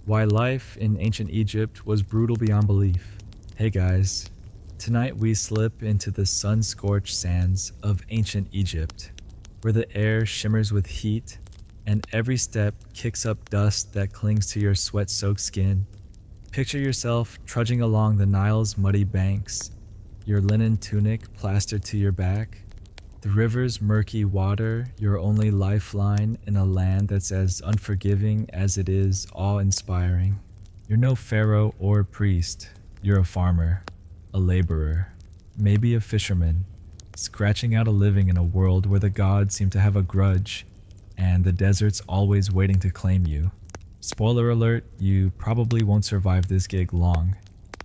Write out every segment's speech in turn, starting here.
Why life in ancient Egypt was brutal beyond belief. Hey guys, tonight we slip into the sun scorched sands of ancient Egypt, where the air shimmers with heat and every step kicks up dust that clings to your sweat soaked skin. Picture yourself trudging along the Nile's muddy banks, your linen tunic plastered to your back, the river's murky water your only lifeline in a land that's as unforgiving as it is awe-inspiring. You're no pharaoh or priest, you're a farmer, a laborer, maybe a fisherman, scratching out a living in a world where the gods seem to have a grudge and the desert's always waiting to claim you. Spoiler alert, you probably won't survive this gig long,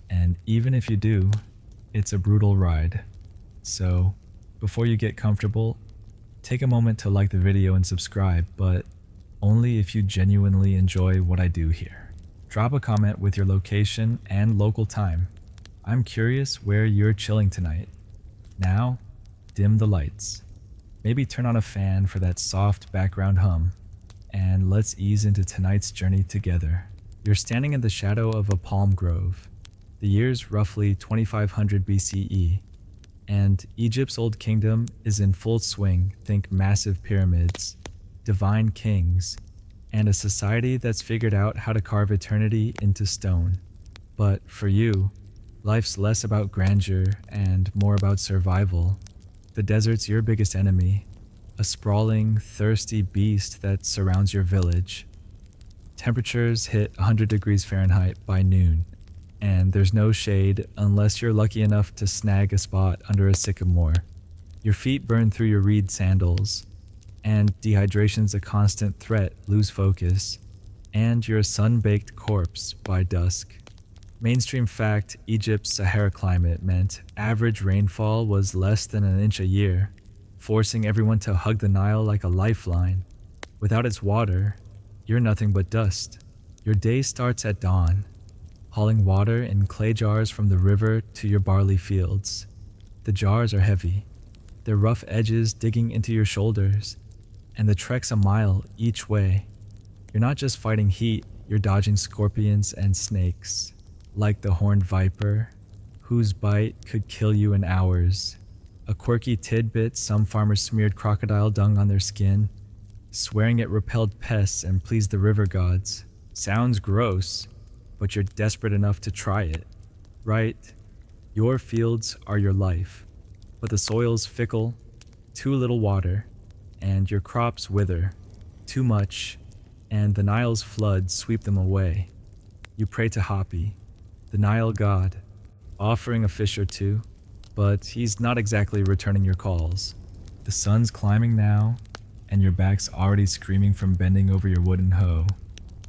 and even if you do, it's a brutal ride. So, before you get comfortable, take a moment to like the video and subscribe, but only if you genuinely enjoy what I do here. Drop a comment with your location and local time. I'm curious where you're chilling tonight. Now, dim the lights. Maybe turn on a fan for that soft background hum, and let's ease into tonight's journey together. You're standing in the shadow of a palm grove. The year's roughly 2500 BCE, and Egypt's old kingdom is in full swing. Think massive pyramids, divine kings, and a society that's figured out how to carve eternity into stone. But for you, life's less about grandeur and more about survival. The desert's your biggest enemy, a sprawling, thirsty beast that surrounds your village. Temperatures hit 100 degrees Fahrenheit by noon, and there's no shade unless you're lucky enough to snag a spot under a sycamore. Your feet burn through your reed sandals, and dehydration's a constant threat. Lose focus, and you're a sun-baked corpse by dusk. Mainstream fact, Egypt's Sahara climate meant average rainfall was less than an inch a year, forcing everyone to hug the Nile like a lifeline. Without its water, you're nothing but dust. Your day starts at dawn, hauling water in clay jars from the river to your barley fields. The jars are heavy, their rough edges digging into your shoulders, and the trek's a mile each way. You're not just fighting heat, you're dodging scorpions and snakes, like the horned viper, whose bite could kill you in hours. A quirky tidbit, some farmers smeared crocodile dung on their skin, swearing it repelled pests and pleased the river gods. Sounds gross, but you're desperate enough to try it, right? Your fields are your life, but the soil's fickle, too little water, and your crops wither, too much, and the Nile's floods sweep them away. You pray to Hapi, the Nile god, offering a fish or two, but he's not exactly returning your calls. The sun's climbing now, and your back's already screaming from bending over your wooden hoe.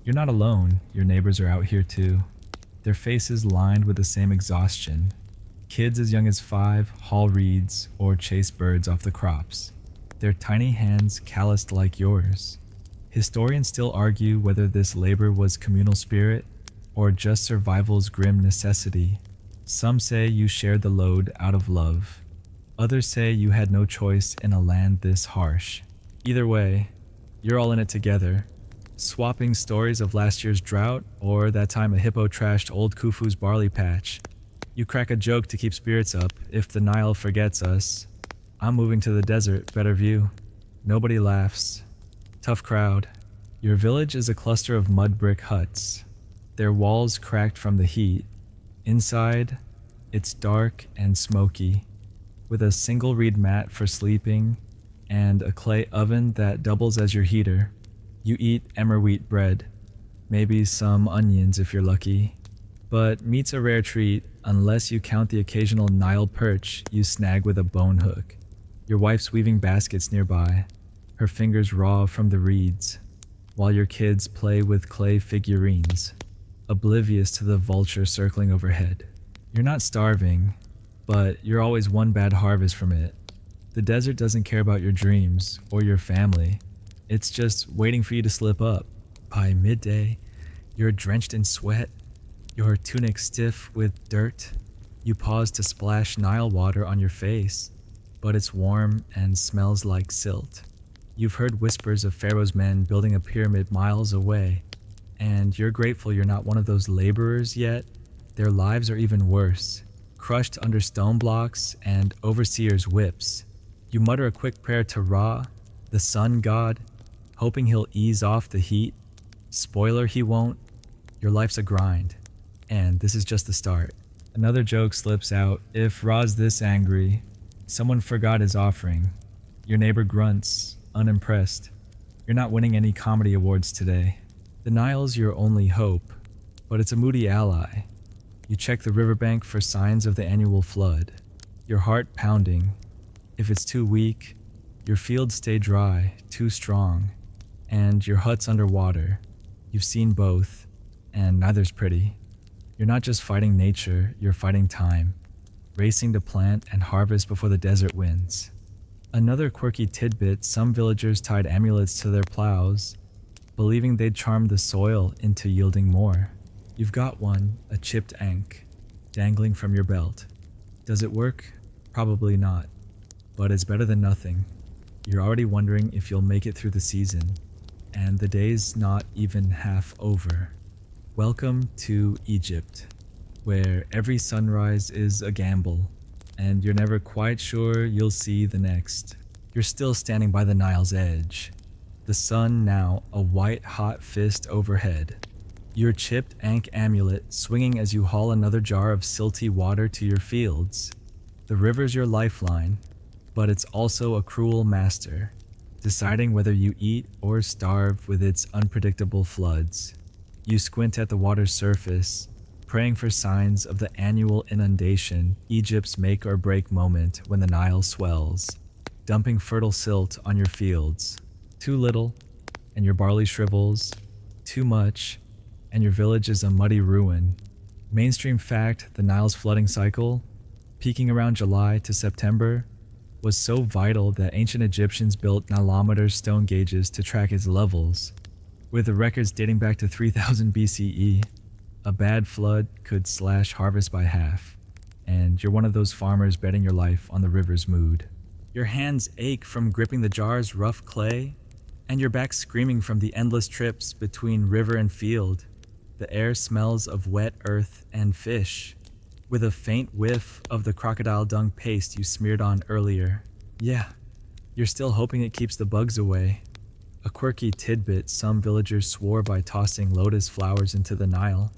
You're not alone, your neighbors are out here too. Their faces lined with the same exhaustion. Kids as young as 5 haul reeds or chase birds off the crops, their tiny hands calloused like yours. Historians still argue whether this labor was communal spirit or just survival's grim necessity. Some say you shared the load out of love. Others say you had no choice in a land this harsh. Either way, you're all in it together, swapping stories of last year's drought or that time a hippo trashed old Khufu's barley patch. You crack a joke to keep spirits up. If the Nile forgets us, I'm moving to the desert, better view. Nobody laughs. Tough crowd. Your village is a cluster of mud brick huts, their walls cracked from the heat. Inside, it's dark and smoky, with a single reed mat for sleeping and a clay oven that doubles as your heater. You eat emmer wheat bread, maybe some onions if you're lucky, but meat's a rare treat unless you count the occasional Nile perch you snag with a bone hook. Your wife's weaving baskets nearby, her fingers raw from the reeds, while your kids play with clay figurines, oblivious to the vulture circling overhead. You're not starving, but you're always one bad harvest from it. The desert doesn't care about your dreams or your family. It's just waiting for you to slip up. By midday, you're drenched in sweat, your tunic stiff with dirt. You pause to splash Nile water on your face, but it's warm and smells like silt. You've heard whispers of Pharaoh's men building a pyramid miles away, and and you're grateful you're not one of those laborers yet. Their lives are even worse, crushed under stone blocks and overseers' whips. You mutter a quick prayer to Ra, the sun god, hoping he'll ease off the heat. Spoiler, he won't. Your life's a grind, and this is just the start. Another joke slips out. If Ra's this angry, someone forgot his offering. Your neighbor grunts, unimpressed. You're not winning any comedy awards today. The Nile's your only hope, but it's a moody ally. You check the riverbank for signs of the annual flood, your heart pounding. If it's too weak, your fields stay dry, too strong, and your hut's underwater. You've seen both, and neither's pretty. You're not just fighting nature, you're fighting time, racing to plant and harvest before the desert wins. Another quirky tidbit, some villagers tied amulets to their plows, believing they'd charm the soil into yielding more. You've got one, a chipped ankh, dangling from your belt. Does it work? Probably not, but it's better than nothing. You're already wondering if you'll make it through the season, and the day's not even half over. Welcome to Egypt, where every sunrise is a gamble, and you're never quite sure you'll see the next. You're still standing by the Nile's edge, the sun now a white-hot fist overhead. Your chipped ankh amulet swinging as you haul another jar of silty water to your fields. The river's your lifeline, but it's also a cruel master, deciding whether you eat or starve with its unpredictable floods. You squint at the water's surface, praying for signs of the annual inundation, Egypt's make or break moment when the Nile swells, dumping fertile silt on your fields. Too little, and your barley shrivels. Too much, and your village is a muddy ruin. Mainstream fact, the Nile's flooding cycle, peaking around July to September, was so vital that ancient Egyptians built Nilometer stone gauges to track its levels. With the records dating back to 3000 BCE, a bad flood could slash harvest by half, and you're one of those farmers betting your life on the river's mood. Your hands ache from gripping the jar's rough clay, and your back screaming from the endless trips between river and field. The air smells of wet earth and fish, with a faint whiff of the crocodile dung paste you smeared on earlier. Yeah, you're still hoping it keeps the bugs away. A quirky tidbit, some villagers swore by tossing lotus flowers into the Nile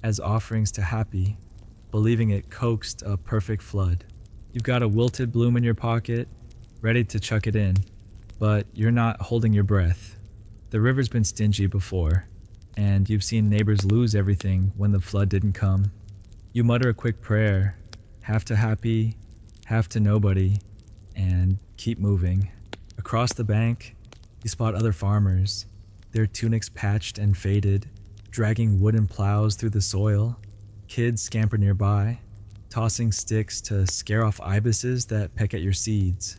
as offerings to Hapi, believing it coaxed a perfect flood. You've got a wilted bloom in your pocket, ready to chuck it in, but you're not holding your breath. The river's been stingy before, and you've seen neighbors lose everything when the flood didn't come. You mutter a quick prayer, half to Hapi, half to nobody, and keep moving. Across the bank, you spot other farmers, their tunics patched and faded, dragging wooden plows through the soil. Kids scamper nearby, tossing sticks to scare off ibises that peck at your seeds.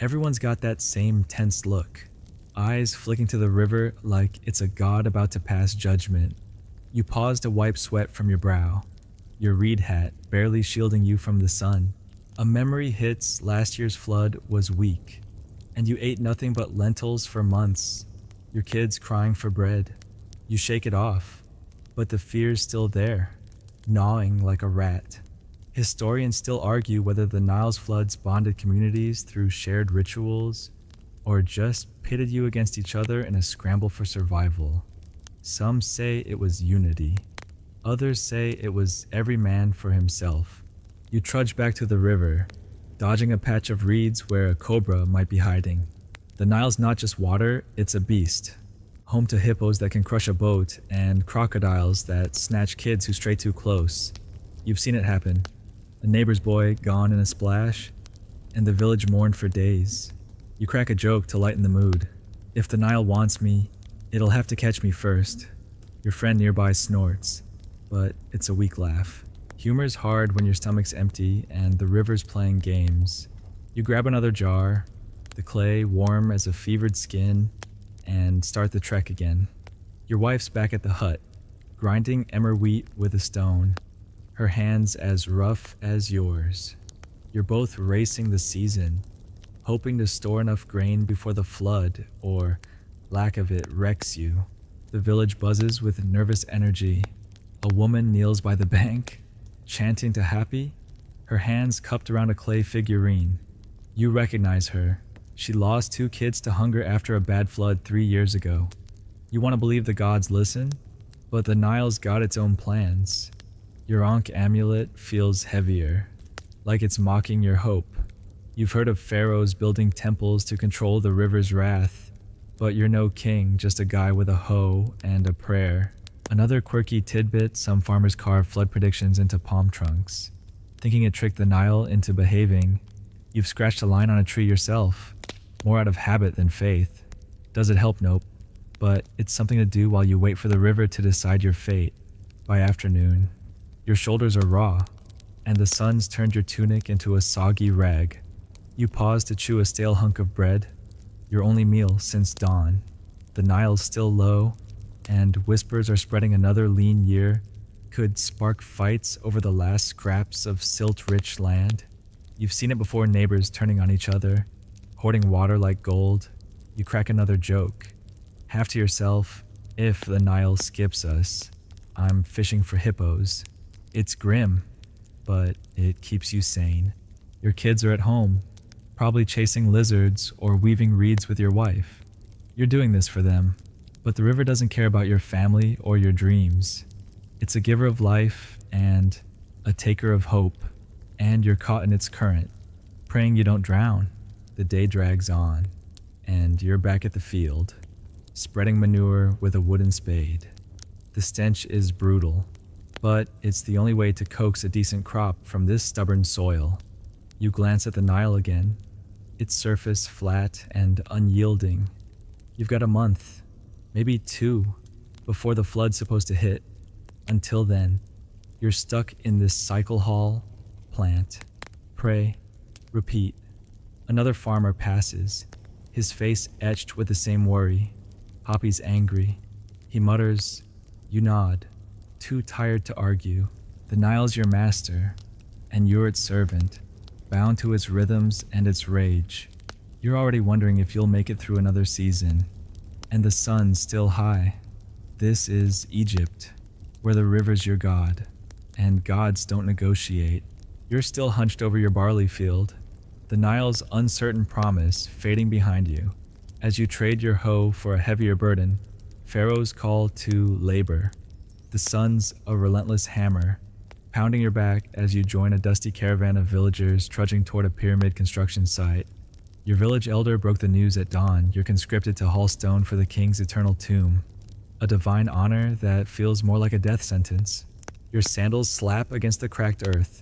Everyone's got that same tense look, eyes flicking to the river like it's a god about to pass judgment. You pause to wipe sweat from your brow, your reed hat barely shielding you from the sun. A memory hits last year's flood was weak, and you ate nothing but lentils for months, your kids crying for bread. You shake it off, but the fear's still there, gnawing like a rat. Historians still argue whether the Nile's floods bonded communities through shared rituals or just pitted you against each other in a scramble for survival. Some say it was unity. Others say it was every man for himself. You trudge back to the river, dodging a patch of reeds where a cobra might be hiding. The Nile's not just water, it's a beast. Home to hippos that can crush a boat and crocodiles that snatch kids who stray too close. You've seen it happen. A neighbor's boy gone in a splash, and the village mourned for days. You crack a joke to lighten the mood. If the Nile wants me, it'll have to catch me first. Your friend nearby snorts, but it's a weak laugh. Humor's hard when your stomach's empty and the river's playing games. You grab another jar, the clay warm as a fevered skin, and start the trek again. Your wife's back at the hut, grinding emmer wheat with a stone, her hands as rough as yours. You're both racing the season, hoping to store enough grain before the flood, or lack of it, wrecks you. The village buzzes with nervous energy. A woman kneels by the bank, chanting to Happy, her hands cupped around a clay figurine. You recognize her. She lost 2 kids to hunger after a bad flood 3 years ago. You want to believe the gods listen, but the Nile's got its own plans. Your Ankh amulet feels heavier, like it's mocking your hope. You've heard of pharaohs building temples to control the river's wrath, but you're no king, just a guy with a hoe and a prayer. Another quirky tidbit: some farmers carve flood predictions into palm trunks, thinking it tricked the Nile into behaving. You've scratched a line on a tree yourself, more out of habit than faith. Does it help? Nope. But it's something to do while you wait for the river to decide your fate. By afternoon, your shoulders are raw, and the sun's turned your tunic into a soggy rag. You pause to chew a stale hunk of bread, your only meal since dawn. The Nile's still low, and whispers are spreading another lean year could spark fights over the last scraps of silt-rich land. You've seen it before: neighbors turning on each other, hoarding water like gold. You crack another joke, half to yourself: if the Nile skips us, I'm fishing for hippos. It's grim, but it keeps you sane. Your kids are at home, probably chasing lizards or weaving reeds with your wife. You're doing this for them, but the river doesn't care about your family or your dreams. It's a giver of life and a taker of hope, and you're caught in its current, praying you don't drown. The day drags on, and you're back at the field, spreading manure with a wooden spade. The stench is brutal, but it's the only way to coax a decent crop from this stubborn soil. You glance at the Nile again, its surface flat and unyielding. You've got a month, maybe 2, before the flood's supposed to hit. Until then, you're stuck in this cycle hall: plant, pray, repeat. Another farmer passes, his face etched with the same worry. Hoppy's angry. He mutters. You nod, too tired to argue. The Nile's your master, and you're its servant, bound to its rhythms and its rage. You're already wondering if you'll make it through another season, and the sun's still high. This is Egypt, where the river's your god, and gods don't negotiate. You're still hunched over your barley field, the Nile's uncertain promise fading behind you. As you trade your hoe for a heavier burden, Pharaoh's call to labor. The sun's a relentless hammer, pounding your back as you join a dusty caravan of villagers trudging toward a pyramid construction site. Your village elder broke the news at dawn. You're conscripted to haul stone for the king's eternal tomb, a divine honor that feels more like a death sentence. Your sandals slap against the cracked earth,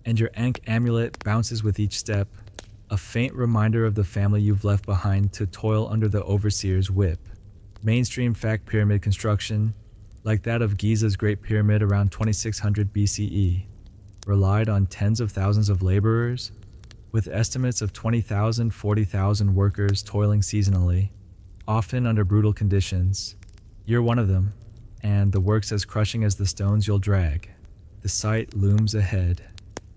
and your Ankh amulet bounces with each step, a faint reminder of the family you've left behind to toil under the overseer's whip. Mainstream fact pyramid construction, like that of Giza's Great Pyramid around 2600 BCE, relied on tens of thousands of laborers, with estimates of 20,000, 40,000 workers toiling seasonally, often under brutal conditions. You're one of them, and the work's as crushing as the stones you'll drag. The site looms ahead,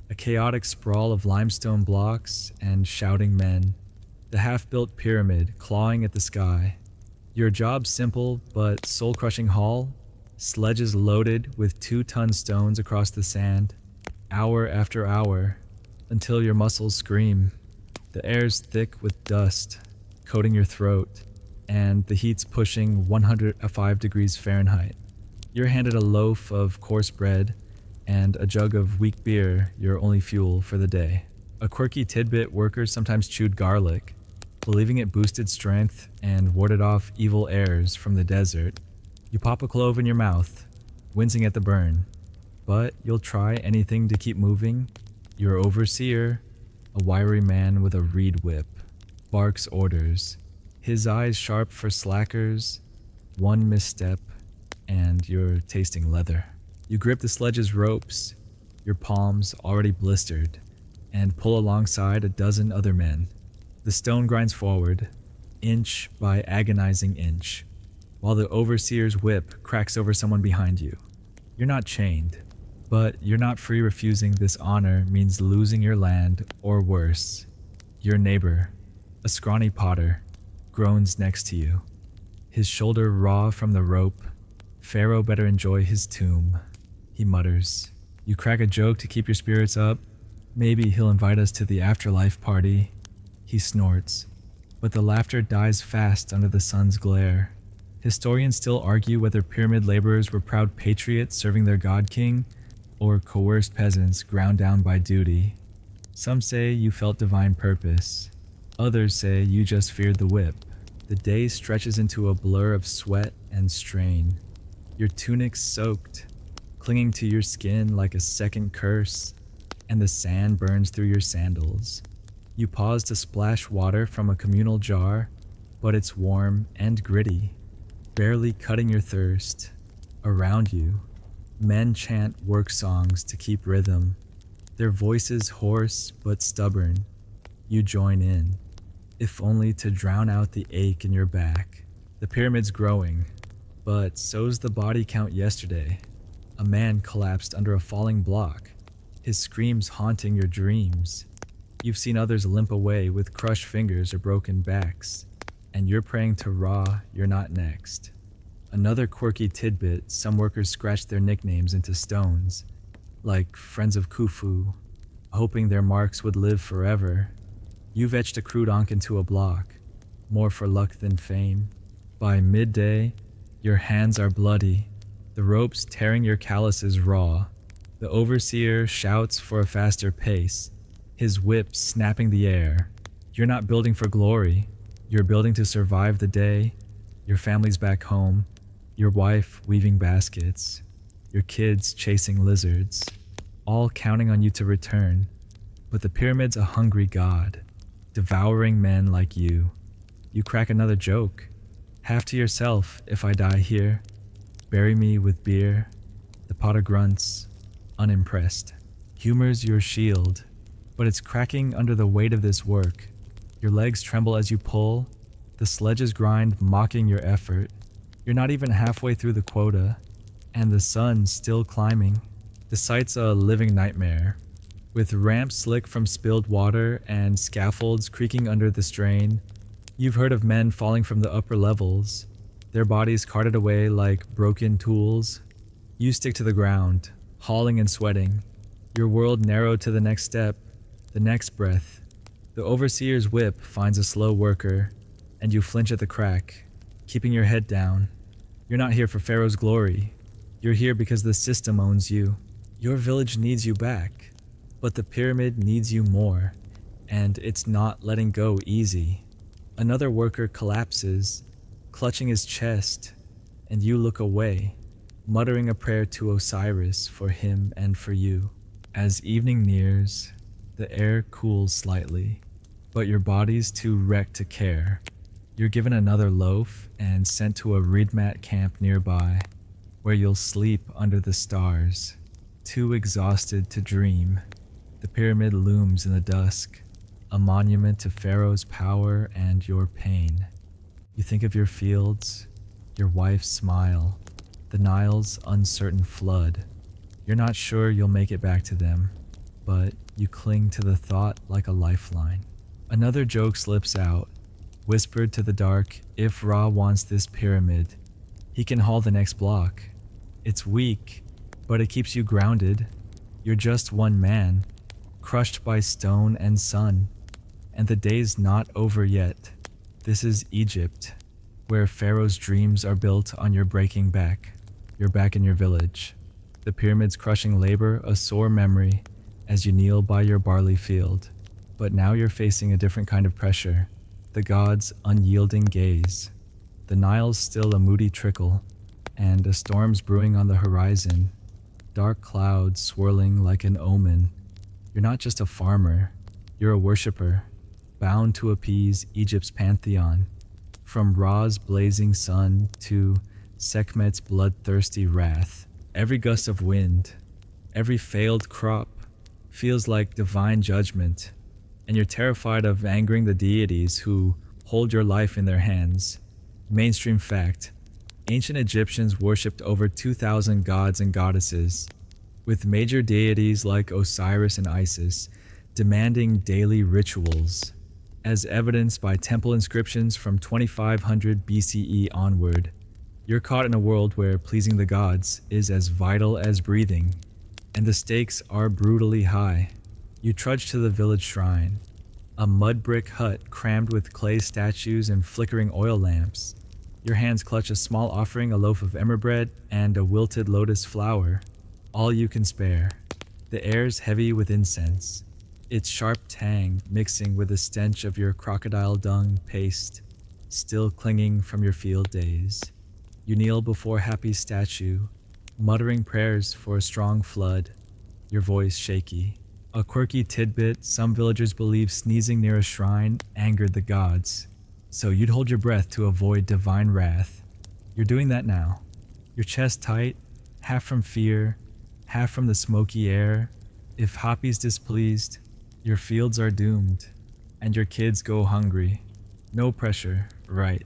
a chaotic sprawl of limestone blocks and shouting men, the half-built pyramid clawing at the sky. Your job's simple but soul-crushing haul: sledges loaded with 2-ton stones across the sand, hour after hour, until your muscles scream. The air's thick with dust, coating your throat, and the heat's pushing 105 degrees Fahrenheit. You're handed a loaf of coarse bread and a jug of weak beer, your only fuel for the day. A quirky tidbit: workers sometimes chewed garlic, believing it boosted strength and warded off evil airs from the desert. You pop a clove in your mouth, wincing at the burn, but you'll try anything to keep moving. Your overseer, a wiry man with a reed whip, barks orders, his eyes sharp for slackers. One misstep, and you're tasting leather. You grip the sledge's ropes, your palms already blistered, and pull alongside a dozen other men. The stone grinds forward, inch by agonizing inch, while the overseer's whip cracks over someone behind you. You're not chained, but you're not free. Refusing this honor means losing your land, or worse. Your neighbor, a scrawny potter, groans next to you. his shoulder raw from the rope. Pharaoh better enjoy his tomb, he mutters. You crack a joke to keep your spirits up. Maybe he'll invite us to the afterlife party, he snorts. But the laughter dies fast under the sun's glare. Historians still argue whether pyramid laborers were proud patriots serving their god king, or coerced peasants ground down by duty. Some say you felt divine purpose. Others say you just feared the whip. The day stretches into a blur of sweat and strain. Your tunic's soaked, clinging to your skin like a second curse, and the sand burns through your sandals. You pause to splash water from a communal jar, but it's warm and gritty, barely cutting your thirst. Around you, men chant work songs to keep rhythm, their voices hoarse but stubborn. You join in, if only to drown out the ache in your back. The pyramid's growing, but so's the body count yesterday. A man collapsed under a falling block, his screams haunting your dreams. You've seen others limp away with crushed fingers or broken backs, and you're praying to Ra you're not next. Another quirky tidbit, some workers scratched their nicknames into stones, like Friends of Khufu, hoping their marks would live forever. You've etched a crude ankh into a block, more for luck than fame. By midday, your hands are bloody, the ropes tearing your calluses raw. The overseer shouts for a faster pace, his whip snapping the air. You're not building for glory, you're building to survive the day. Your family's back home, your wife weaving baskets, your kids chasing lizards, all counting on you to return. But the pyramid's a hungry god, devouring men like you. You crack another joke, half to yourself if I die here. Bury me with beer. The potter grunts, unimpressed. Humor's your shield, but it's cracking under the weight of this work. Your legs tremble as you pull, the sledges grind mocking your effort. You're not even halfway through the quota, and the sun's still climbing. The site's a living nightmare, with ramps slick from spilled water and scaffolds creaking under the strain. You've heard of men falling from the upper levels, their bodies carted away like broken tools. You stick to the ground, hauling and sweating, your world narrowed to the next step, the next breath. The overseer's whip finds a slow worker, and you flinch at the crack, keeping your head down. You're not here for Pharaoh's glory. You're here because the system owns you. Your village needs you back, but the pyramid needs you more, and it's not letting go easy. Another worker collapses, clutching his chest, and you look away, muttering a prayer to Osiris for him and for you. As evening nears, the air cools slightly, but your body's too wrecked to care. You're given another loaf and sent to a reed mat camp nearby, where you'll sleep under the stars, too exhausted to dream. The pyramid looms in the dusk, a monument to Pharaoh's power and your pain. You think of your fields, your wife's smile, the Nile's uncertain flood. You're not sure you'll make it back to them, but you cling to the thought like a lifeline. Another joke slips out, whispered to the dark. If Ra wants this pyramid, he can haul the next block. It's weak, but it keeps you grounded. You're just one man, crushed by stone and sun, and the day's not over yet. This is Egypt, where Pharaoh's dreams are built on your breaking back. You're back in your village, the pyramid's crushing labor a sore memory as you kneel by your barley field. But now you're facing a different kind of pressure, the god's unyielding gaze. The Nile's still a moody trickle, and a storm's brewing on the horizon, dark clouds swirling like an omen. You're not just a farmer, you're a worshiper, bound to appease Egypt's pantheon. From Ra's blazing sun to Sekhmet's bloodthirsty wrath, every gust of wind, every failed crop feels like divine judgment, and you're terrified of angering the deities who hold your life in their hands. Mainstream fact: ancient Egyptians worshipped over 2,000 gods and goddesses, with major deities like Osiris and Isis demanding daily rituals. as evidenced by temple inscriptions from 2500 BCE onward. You're caught in a world where pleasing the gods is as vital as breathing, and the stakes are brutally high. You trudge to the village shrine, a mud brick hut crammed with clay statues and flickering oil lamps. Your hands clutch a small offering, a loaf of emmer bread, and a wilted lotus flower, all you can spare. The air's heavy with incense, its sharp tang mixing with the stench of your crocodile dung paste, still clinging from your field days. You kneel before Happy's statue, muttering prayers for a strong flood, your voice shaky. A quirky tidbit: some villagers believe sneezing near a shrine angered the gods, so you'd hold your breath to avoid divine wrath. You're doing that now, your chest tight, half from fear, half from the smoky air. If Happy's displeased, your fields are doomed, and your kids go hungry. No pressure, right?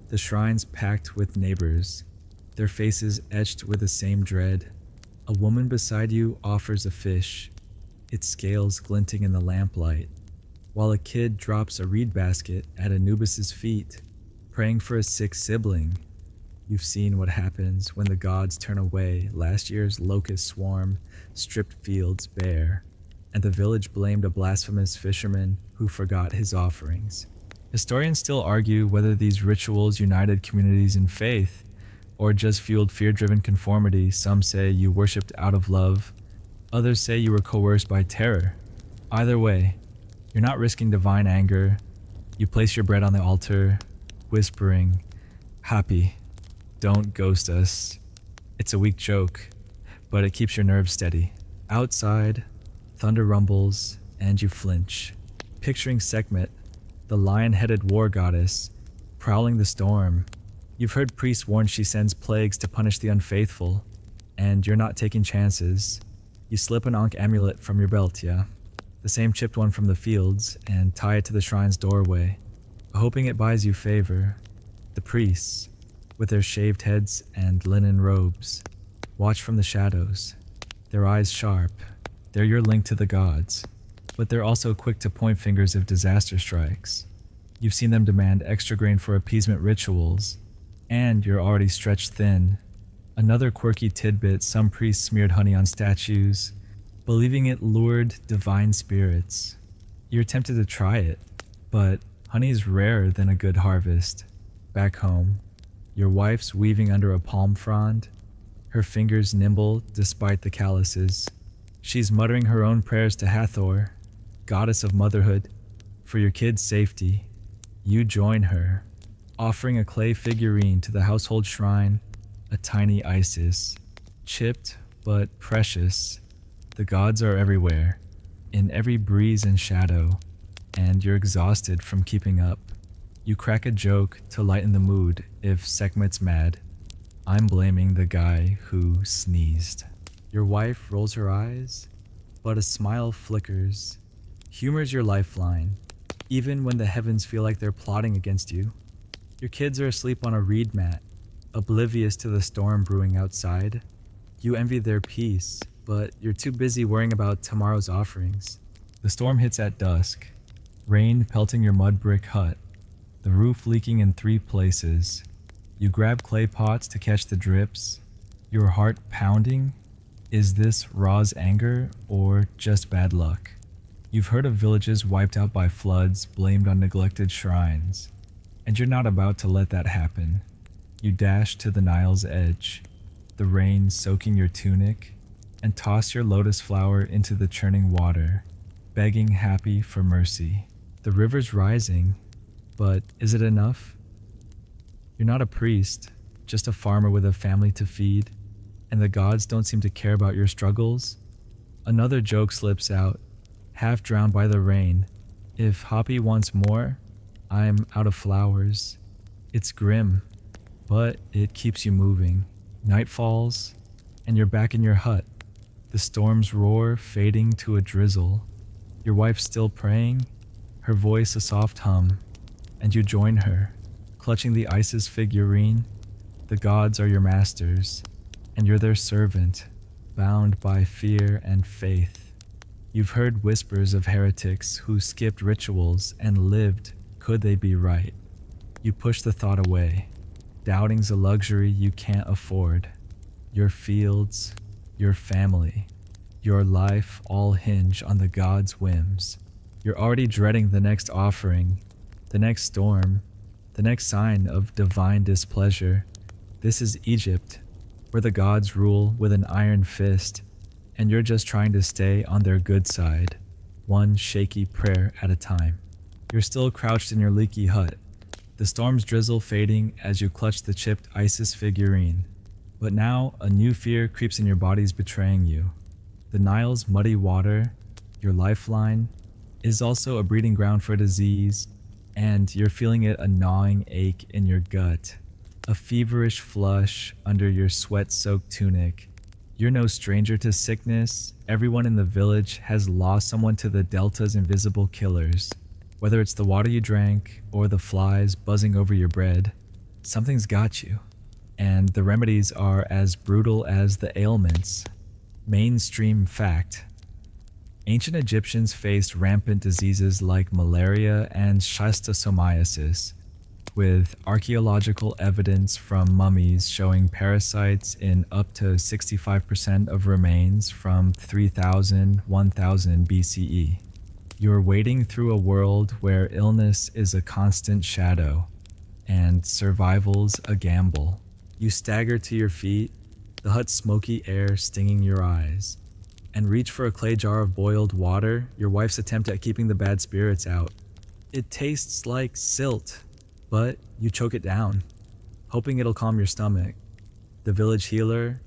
The shrine's packed with neighbors, their faces etched with the same dread. A woman beside you offers a fish, its scales glinting in the lamplight, while a kid drops a reed basket at Anubis's feet, praying for a sick sibling. You've seen what happens when the gods turn away. Last year's locust swarm stripped fields bare, and the village blamed a blasphemous fisherman who forgot his offerings. Historians still argue whether these rituals united communities in faith or just fueled fear-driven conformity. Some say you worshipped out of love, others say you were coerced by terror. Either way, you're not risking divine anger. You place your bread on the altar, whispering, "Happy, don't ghost us." It's a weak joke, but it keeps your nerves steady. Outside, thunder rumbles, and you flinch, picturing Sekhmet, the lion-headed war goddess, prowling the storm. You've heard priests warn she sends plagues to punish the unfaithful, and you're not taking chances. You slip an Ankh amulet from your belt, yeah? The same chipped one from the fields, and tie it to the shrine's doorway, hoping it buys you favor. The priests, with their shaved heads and linen robes, watch from the shadows, their eyes sharp. They're your link to the gods, but they're also quick to point fingers if disaster strikes. You've seen them demand extra grain for appeasement rituals, and you're already stretched thin. Another quirky tidbit: some priests smeared honey on statues, believing it lured divine spirits. You're tempted to try it, but honey is rarer than a good harvest. Back home, your wife's weaving under a palm frond, her fingers nimble despite the calluses. She's muttering her own prayers to Hathor, goddess of motherhood, for your kids' safety. You join her, offering a clay figurine to the household shrine, a tiny Isis, chipped but precious. The gods are everywhere, in every breeze and shadow, and you're exhausted from keeping up. You crack a joke to lighten the mood if Sekhmet's mad. I'm blaming the guy who sneezed. Your wife rolls her eyes, but a smile flickers. Humor's your lifeline, even when the heavens feel like they're plotting against you. Your kids are asleep on a reed mat, oblivious to the storm brewing outside. You envy their peace, but you're too busy worrying about tomorrow's offerings. The storm hits at dusk, rain pelting your mud brick hut, the roof leaking in 3 places. You grab clay pots to catch the drips, your heart pounding. Is this Ra's anger or just bad luck? You've heard of villages wiped out by floods blamed on neglected shrines, and you're not about to let that happen. You dash to the Nile's edge, the rain soaking your tunic, and toss your lotus flower into the churning water, begging Happy for mercy. The river's rising, but is it enough? You're not a priest, just a farmer with a family to feed, and the gods don't seem to care about your struggles. Another joke slips out, half drowned by the rain. If Happy wants more, I'm out of flowers. It's grim, but it keeps you moving. Night falls, and you're back in your hut. The storm's roar fading to a drizzle. Your wife's still praying, her voice a soft hum, and you join her, clutching the Isis figurine. The gods are your masters, and you're their servant, bound by fear and faith. You've heard whispers of heretics who skipped rituals and lived, could they be right? You push the thought away. Doubting's a luxury you can't afford. Your fields, your family, your life all hinge on the god's whims. You're already dreading the next offering, the next storm, the next sign of divine displeasure. This is Egypt, where the gods rule with an iron fist, and you're just trying to stay on their good side, one shaky prayer at a time. You're still crouched in your leaky hut, the storm's drizzle fading as you clutch the chipped Isis figurine. But now a new fear creeps in your body's betraying you. The Nile's muddy water, your lifeline, is also a breeding ground for disease, and you're feeling it a gnawing ache in your gut, a feverish flush under your sweat-soaked tunic. You're no stranger to sickness. Everyone in the village has lost someone to the Delta's invisible killers. Whether it's the water you drank or the flies buzzing over your bread, something's got you. And the remedies are as brutal as the ailments. Mainstream fact. Ancient Egyptians faced rampant diseases like malaria and schistosomiasis, with archaeological evidence from mummies showing parasites in up to 65% of remains from 3000-1000 BCE. You're wading through a world where illness is a constant shadow, and survival's a gamble. You stagger to your feet, the hut's smoky air stinging your eyes, and reach for a clay jar of boiled water, your wife's attempt at keeping the bad spirits out. It tastes like silt, but you choke it down, hoping it'll calm your stomach. The village healer,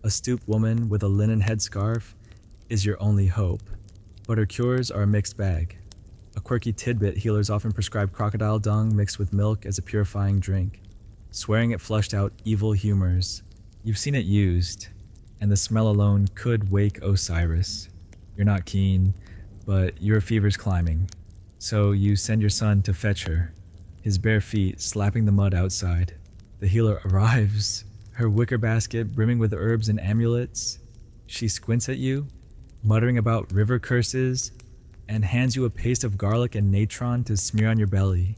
a stooped woman with a linen headscarf, is your only hope, but her cures are a mixed bag. A quirky tidbit, healers often prescribe crocodile dung mixed with milk as a purifying drink, swearing it flushed out evil humors. You've seen it used, and the smell alone could wake Osiris. You're not keen, but your fever's climbing, so you send your son to fetch her, his bare feet slapping the mud outside. The healer arrives, her wicker basket brimming with herbs and amulets. She squints at you, muttering about river curses, and hands you a paste of garlic and natron to smear on your belly.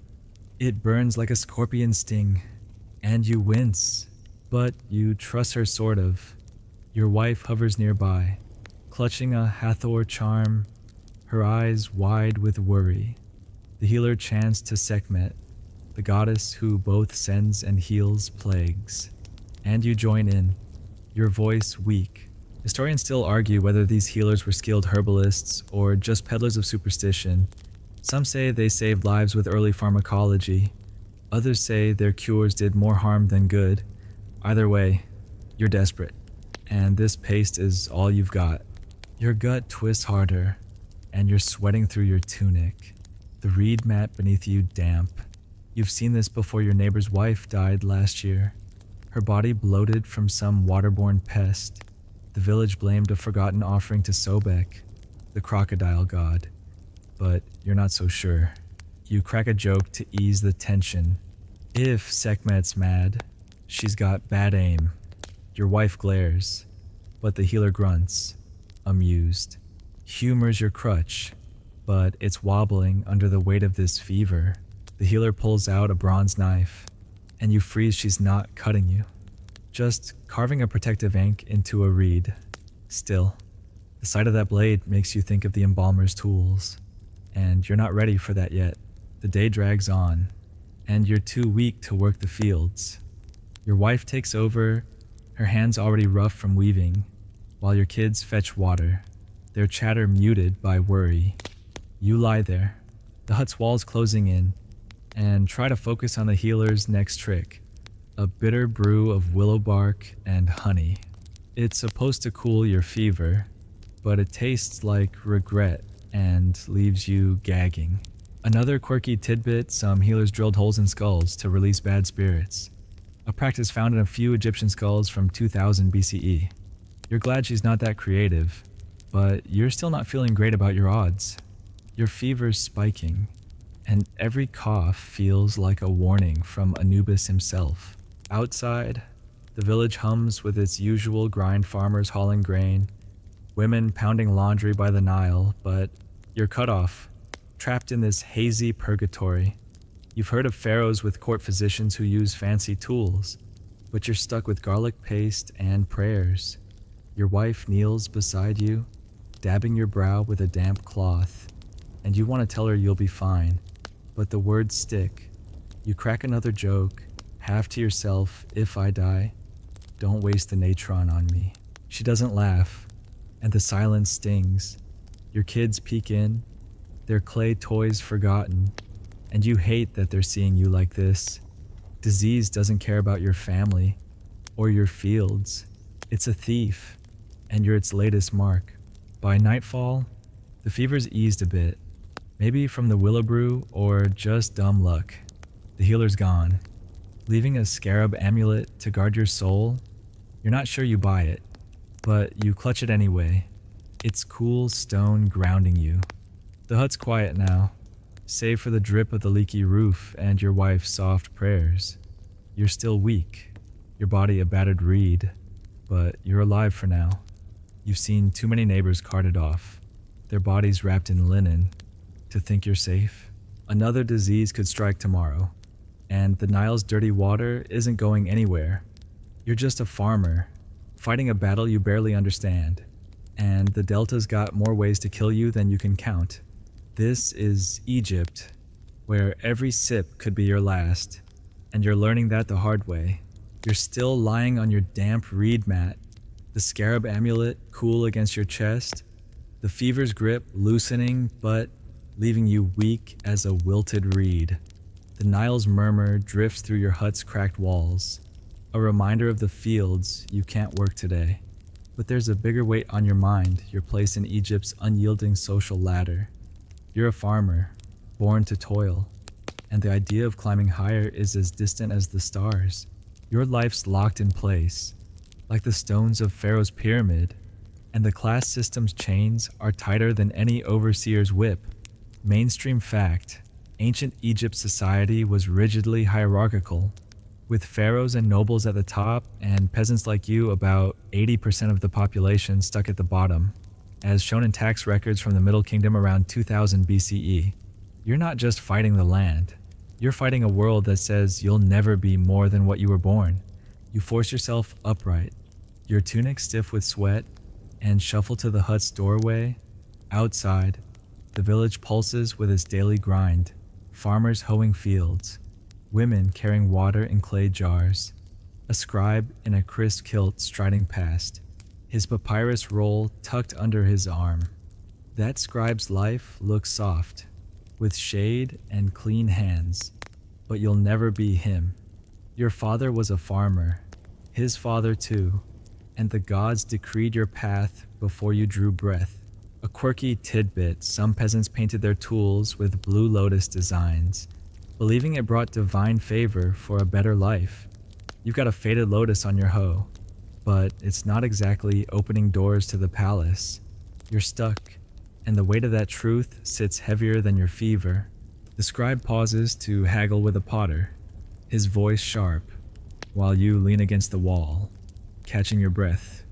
It burns like a scorpion sting, and you wince, but you trust her sort of. Your wife hovers nearby, clutching a Hathor charm, her eyes wide with worry. The healer chants to Sekhmet, the goddess who both sends and heals plagues. And you join in, your voice weak. Historians still argue whether these healers were skilled herbalists or just peddlers of superstition. Some say they saved lives with early pharmacology. Others say their cures did more harm than good. Either way, you're desperate, and this paste is all you've got. Your gut twists harder, and you're sweating through your tunic, the reed mat beneath you damp. You've seen this before. Your neighbor's wife died last year, her body bloated from some waterborne pest. The village blamed a forgotten offering to Sobek, the crocodile god, but you're not so sure. You crack a joke to ease the tension. If Sekhmet's mad, she's got bad aim. Your wife glares, but the healer grunts, amused. Humor's your crutch, but it's wobbling under the weight of this fever. The healer pulls out a bronze knife, and you freeze. She's not cutting you, just carving a protective ink into a reed. Still, the sight of that blade makes you think of the embalmer's tools, and you're not ready for that yet. The day drags on, and you're too weak to work the fields. Your wife takes over, her hands already rough from weaving, while your kids fetch water, their chatter muted by worry. You lie there, the hut's walls closing in, and try to focus on the healer's next trick, a bitter brew of willow bark and honey. It's supposed to cool your fever, but it tastes like regret and leaves you gagging. Another quirky tidbit, some healers drilled holes in skulls to release bad spirits, a practice found in a few Egyptian skulls from 2000 BCE. You're glad she's not that creative, but you're still not feeling great about your odds. Your fever's spiking, and every cough feels like a warning from Anubis himself. Outside, the village hums with its usual grind farmers hauling grain, Women pounding laundry by the Nile, but you're cut off, trapped in this hazy purgatory. You've heard of pharaohs with court physicians who use fancy tools, but you're stuck with garlic paste and prayers. Your wife kneels beside you, dabbing your brow with a damp cloth, and you want to tell her you'll be fine, but the words stick. You crack another joke, half to yourself, if I die, don't waste the natron on me. She doesn't laugh, and the silence stings. Your kids peek in, their clay toys forgotten, and you hate that they're seeing you like this. Disease doesn't care about your family or your fields. It's a thief, and you're its latest mark. By nightfall, the fever's eased a bit, maybe from the Willowbrew or just dumb luck. The healer's gone, leaving a scarab amulet to guard your soul. You're not sure you buy it, but you clutch it anyway. It's cool stone grounding you. The hut's quiet now, save for the drip of the leaky roof and your wife's soft prayers. You're still weak, your body a battered reed, but you're alive for now. You've seen too many neighbors carted off, their bodies wrapped in linen, to think you're safe. Another disease could strike tomorrow, and the Nile's dirty water isn't going anywhere. You're just a farmer, fighting a battle you barely understand, and the Delta's got more ways to kill you than you can count. This is Egypt, where every sip could be your last, and you're learning that the hard way. You're still lying on your damp reed mat, the scarab amulet cool against your chest, the fever's grip loosening but leaving you weak as a wilted reed. The Nile's murmur drifts through your hut's cracked walls, a reminder of the fields you can't work today. But there's a bigger weight on your mind, your place in Egypt's unyielding social ladder. You're a farmer, born to toil, and the idea of climbing higher is as distant as the stars. Your life's locked in place, like the stones of Pharaoh's pyramid, and the class system's chains are tighter than any overseer's whip. Mainstream fact, ancient Egypt society was rigidly hierarchical, with pharaohs and nobles at the top and peasants like you about 80% of the population stuck at the bottom, as shown in tax records from the Middle Kingdom around 2000 BCE. You're not just fighting the land, you're fighting a world that says you'll never be more than what you were born. You force yourself upright, your tunic stiff with sweat, and shuffle to the hut's doorway. Outside, the village pulses with its daily grind, farmers hoeing fields, women carrying water in clay jars, a scribe in a crisp kilt striding past, his papyrus roll tucked under his arm. That scribe's life looks soft, with shade and clean hands, but you'll never be him. Your father was a farmer, his father too, and the gods decreed your path before you drew breath. A quirky tidbit, some peasants painted their tools with blue lotus designs, believing it brought divine favor for a better life. You've got a faded lotus on your hoe, but it's not exactly opening doors to the palace. You're stuck, and the weight of that truth sits heavier than your fever. The scribe pauses to haggle with a potter, his voice sharp, while you lean against the wall, catching your breath.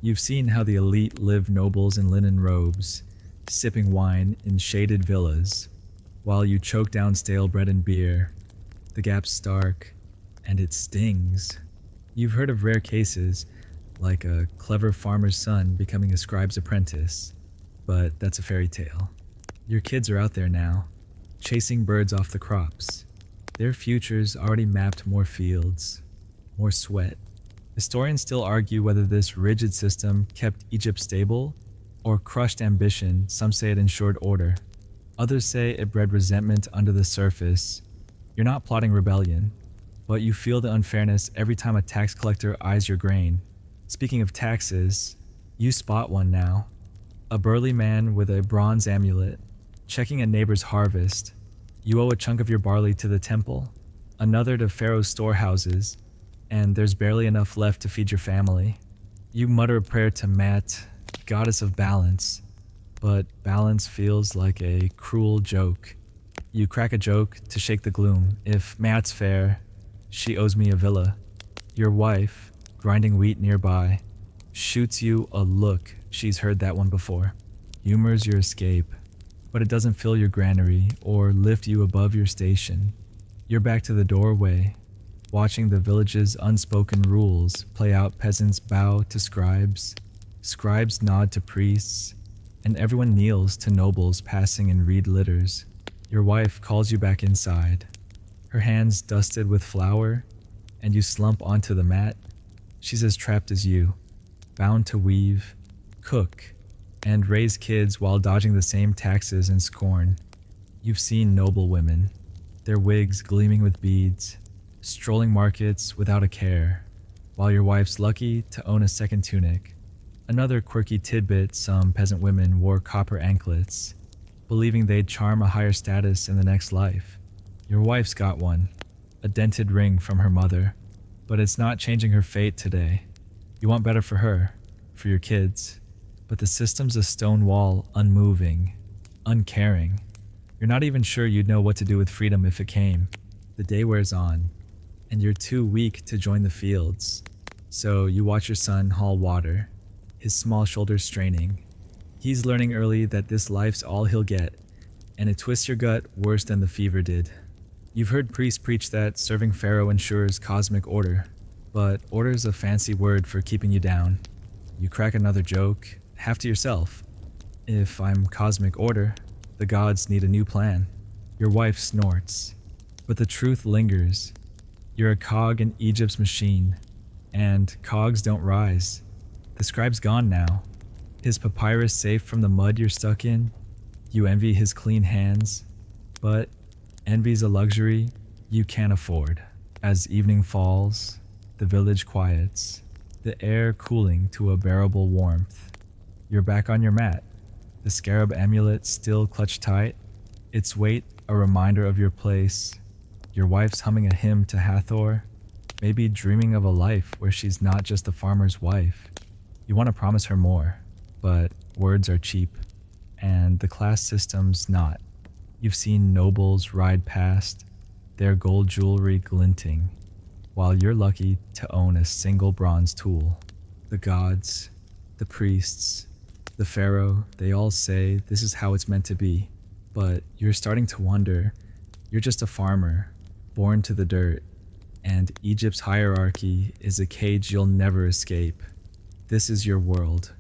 You've seen how the elite live, nobles in linen robes, sipping wine in shaded villas, while you choke down stale bread and beer. The gap's stark, and it stings. You've heard of rare cases, like a clever farmer's son becoming a scribe's apprentice, but that's a fairy tale. Your kids are out there now, chasing birds off the crops. Their futures already mapped more fields, more sweat. Historians still argue whether this rigid system kept Egypt stable or crushed ambition. Some say it ensured order. Others say it bred resentment under the surface. You're not plotting rebellion, but you feel the unfairness every time a tax collector eyes your grain. Speaking of taxes, you spot one now. A burly man with a bronze amulet, checking a neighbor's harvest. You owe a chunk of your barley to the temple, another to Pharaoh's storehouses, and there's barely enough left to feed your family. You mutter a prayer to Mat, goddess of balance, but balance feels like a cruel joke. You crack a joke to shake the gloom. If Mat's fair, she owes me a villa. Your wife, grinding wheat nearby, shoots you a look. She's heard that one before. Humors your escape, but it doesn't fill your granary or lift you above your station. You're back to the doorway, watching the village's unspoken rules play out. Peasants bow to scribes, scribes nod to priests, and everyone kneels to nobles passing in reed litters. Your wife calls you back inside, her hands dusted with flour, and you slump onto the mat. She's as trapped as you, bound to weave, cook, and raise kids while dodging the same taxes and scorn. You've seen noble women, their wigs gleaming with beads, strolling markets without a care, while your wife's lucky to own a second tunic. Another quirky tidbit: some peasant women wore copper anklets, believing they'd charm a higher status in the next life. Your wife's got one, a dented ring from her mother, but it's not changing her fate today. You want better for her, for your kids, but the system's a stone wall, unmoving, uncaring. You're not even sure you'd know what to do with freedom if it came. The day wears on, and you're too weak to join the fields, so you watch your son haul water, his small shoulders straining. He's learning early that this life's all he'll get, and it twists your gut worse than the fever did. You've heard priests preach that serving Pharaoh ensures cosmic order, but order's a fancy word for keeping you down. You crack another joke, half to yourself. If I'm cosmic order, the gods need a new plan. Your wife snorts, but the truth lingers. You're a cog in Egypt's machine, and cogs don't rise. The scribe's gone now, his papyrus safe from the mud you're stuck in. You envy his clean hands, but envy's a luxury you can't afford. As evening falls, the village quiets, the air cooling to a bearable warmth. You're back on your mat, the scarab amulet still clutched tight, its weight a reminder of your place. Your wife's humming a hymn to Hathor, maybe dreaming of a life where she's not just a farmer's wife. You want to promise her more, but words are cheap, and the class system's not. You've seen nobles ride past, their gold jewelry glinting, while you're lucky to own a single bronze tool. The gods, the priests, the pharaoh, they all say this is how it's meant to be, but you're starting to wonder. You're just a farmer, born to the dirt, and Egypt's hierarchy is a cage you'll never escape. This is your world,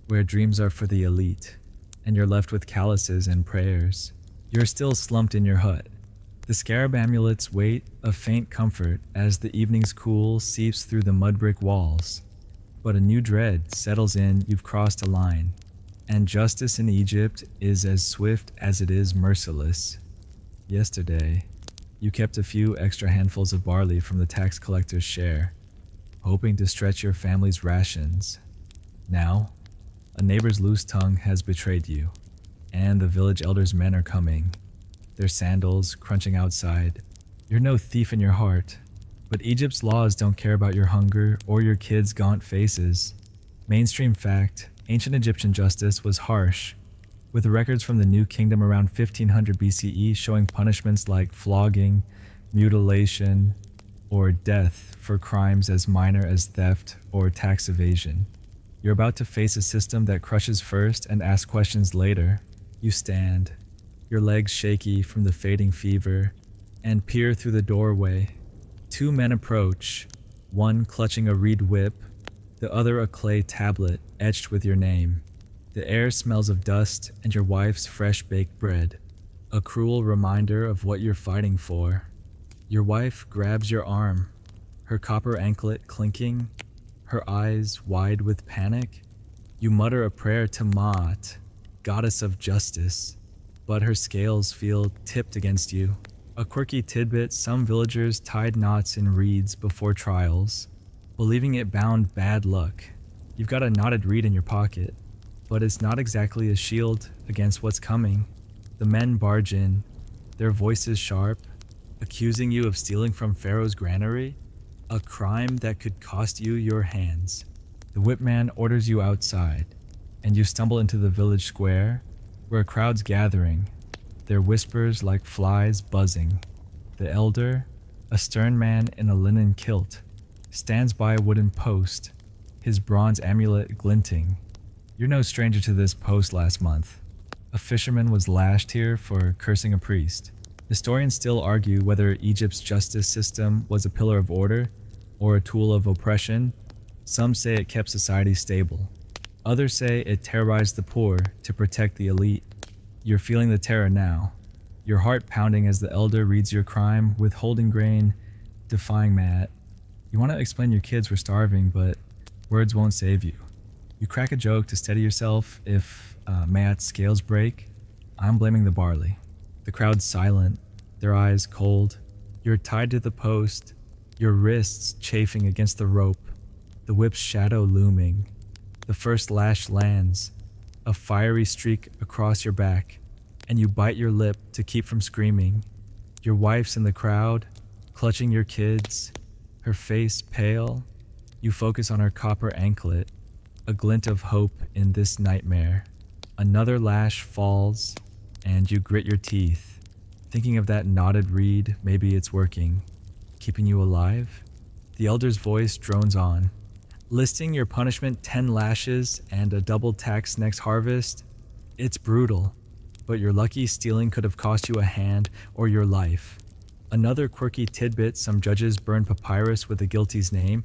where dreams are for the elite, and you're left with calluses and prayers. You're still slumped in your hut. The scarab amulets wait a faint comfort as the evening's cool seeps through the mud brick walls. But a new dread settles in. You've crossed a line, and justice in Egypt is as swift as it is merciless. Yesterday, you kept a few extra handfuls of barley from the tax collector's share, hoping to stretch your family's rations. Now, a neighbor's loose tongue has betrayed you, and the village elder's men are coming, their sandals crunching outside. You're no thief in your heart, but Egypt's laws don't care about your hunger or your kids' gaunt faces. Mainstream fact: ancient Egyptian justice was harsh, with records from the New Kingdom around 1500 BCE showing punishments like flogging, mutilation, or death for crimes as minor as theft or tax evasion. You're about to face a system that crushes first and asks questions later. You stand, your legs shaky from the fading fever, and peer through the doorway. Two men approach, one clutching a reed whip, the other a clay tablet etched with your name. The air smells of dust and your wife's fresh baked bread, a cruel reminder of what you're fighting for. Your wife grabs your arm, her copper anklet clinking, her eyes wide with panic. You mutter a prayer to Maat, goddess of justice, but her scales feel tipped against you. A quirky tidbit: some villagers tied knots in reeds before trials, believing it bound bad luck. You've got a knotted reed in your pocket, but it's not exactly a shield against what's coming. The men barge in, their voices sharp, accusing you of stealing from Pharaoh's granary, a crime that could cost you your hands. The whipman orders you outside, and you stumble into the village square, where a crowd's gathering, their whispers like flies buzzing. The elder, a stern man in a linen kilt, stands by a wooden post, his bronze amulet glinting. You're no stranger to this post last month. A fisherman was lashed here for cursing a priest. Historians still argue whether Egypt's justice system was a pillar of order or a tool of oppression. Some say it kept society stable. Others say it terrorized the poor to protect the elite. You're feeling the terror now, your heart pounding as the elder reads your crime, withholding grain, defying Matt. You want to explain your kids were starving, but words won't save you. You crack a joke to steady yourself if Matt's scales break. I'm blaming the barley. The crowd's silent, their eyes cold. You're tied to the post, your wrists chafing against the rope, the whip's shadow looming. The first lash lands, a fiery streak across your back, and you bite your lip to keep from screaming. Your wife's in the crowd, clutching your kids, her face pale. You focus on her copper anklet, a glint of hope in this nightmare. Another lash falls, and you grit your teeth, thinking of that knotted reed. Maybe it's working, keeping you alive. The elder's voice drones on, listing your punishment: 10 lashes and a double tax next harvest. It's brutal, but you're lucky stealing could have cost you a hand or your life. Another quirky tidbit: some judges burn papyrus with the guilty's name,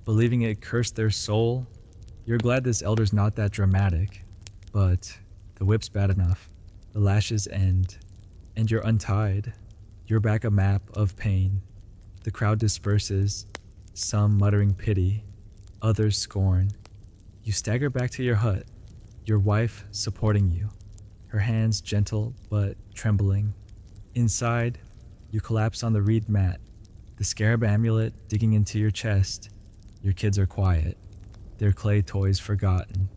believing it cursed their soul. You're glad this elder's not that dramatic, but the whip's bad enough. The lashes end, and you're untied. Your back a map of pain. The crowd disperses, some muttering pity, others scorn. You stagger back to your hut, your wife supporting you, her hands gentle but trembling. Inside, you collapse on the reed mat, the scarab amulet digging into your chest. Your kids are quiet, their clay toys forgotten,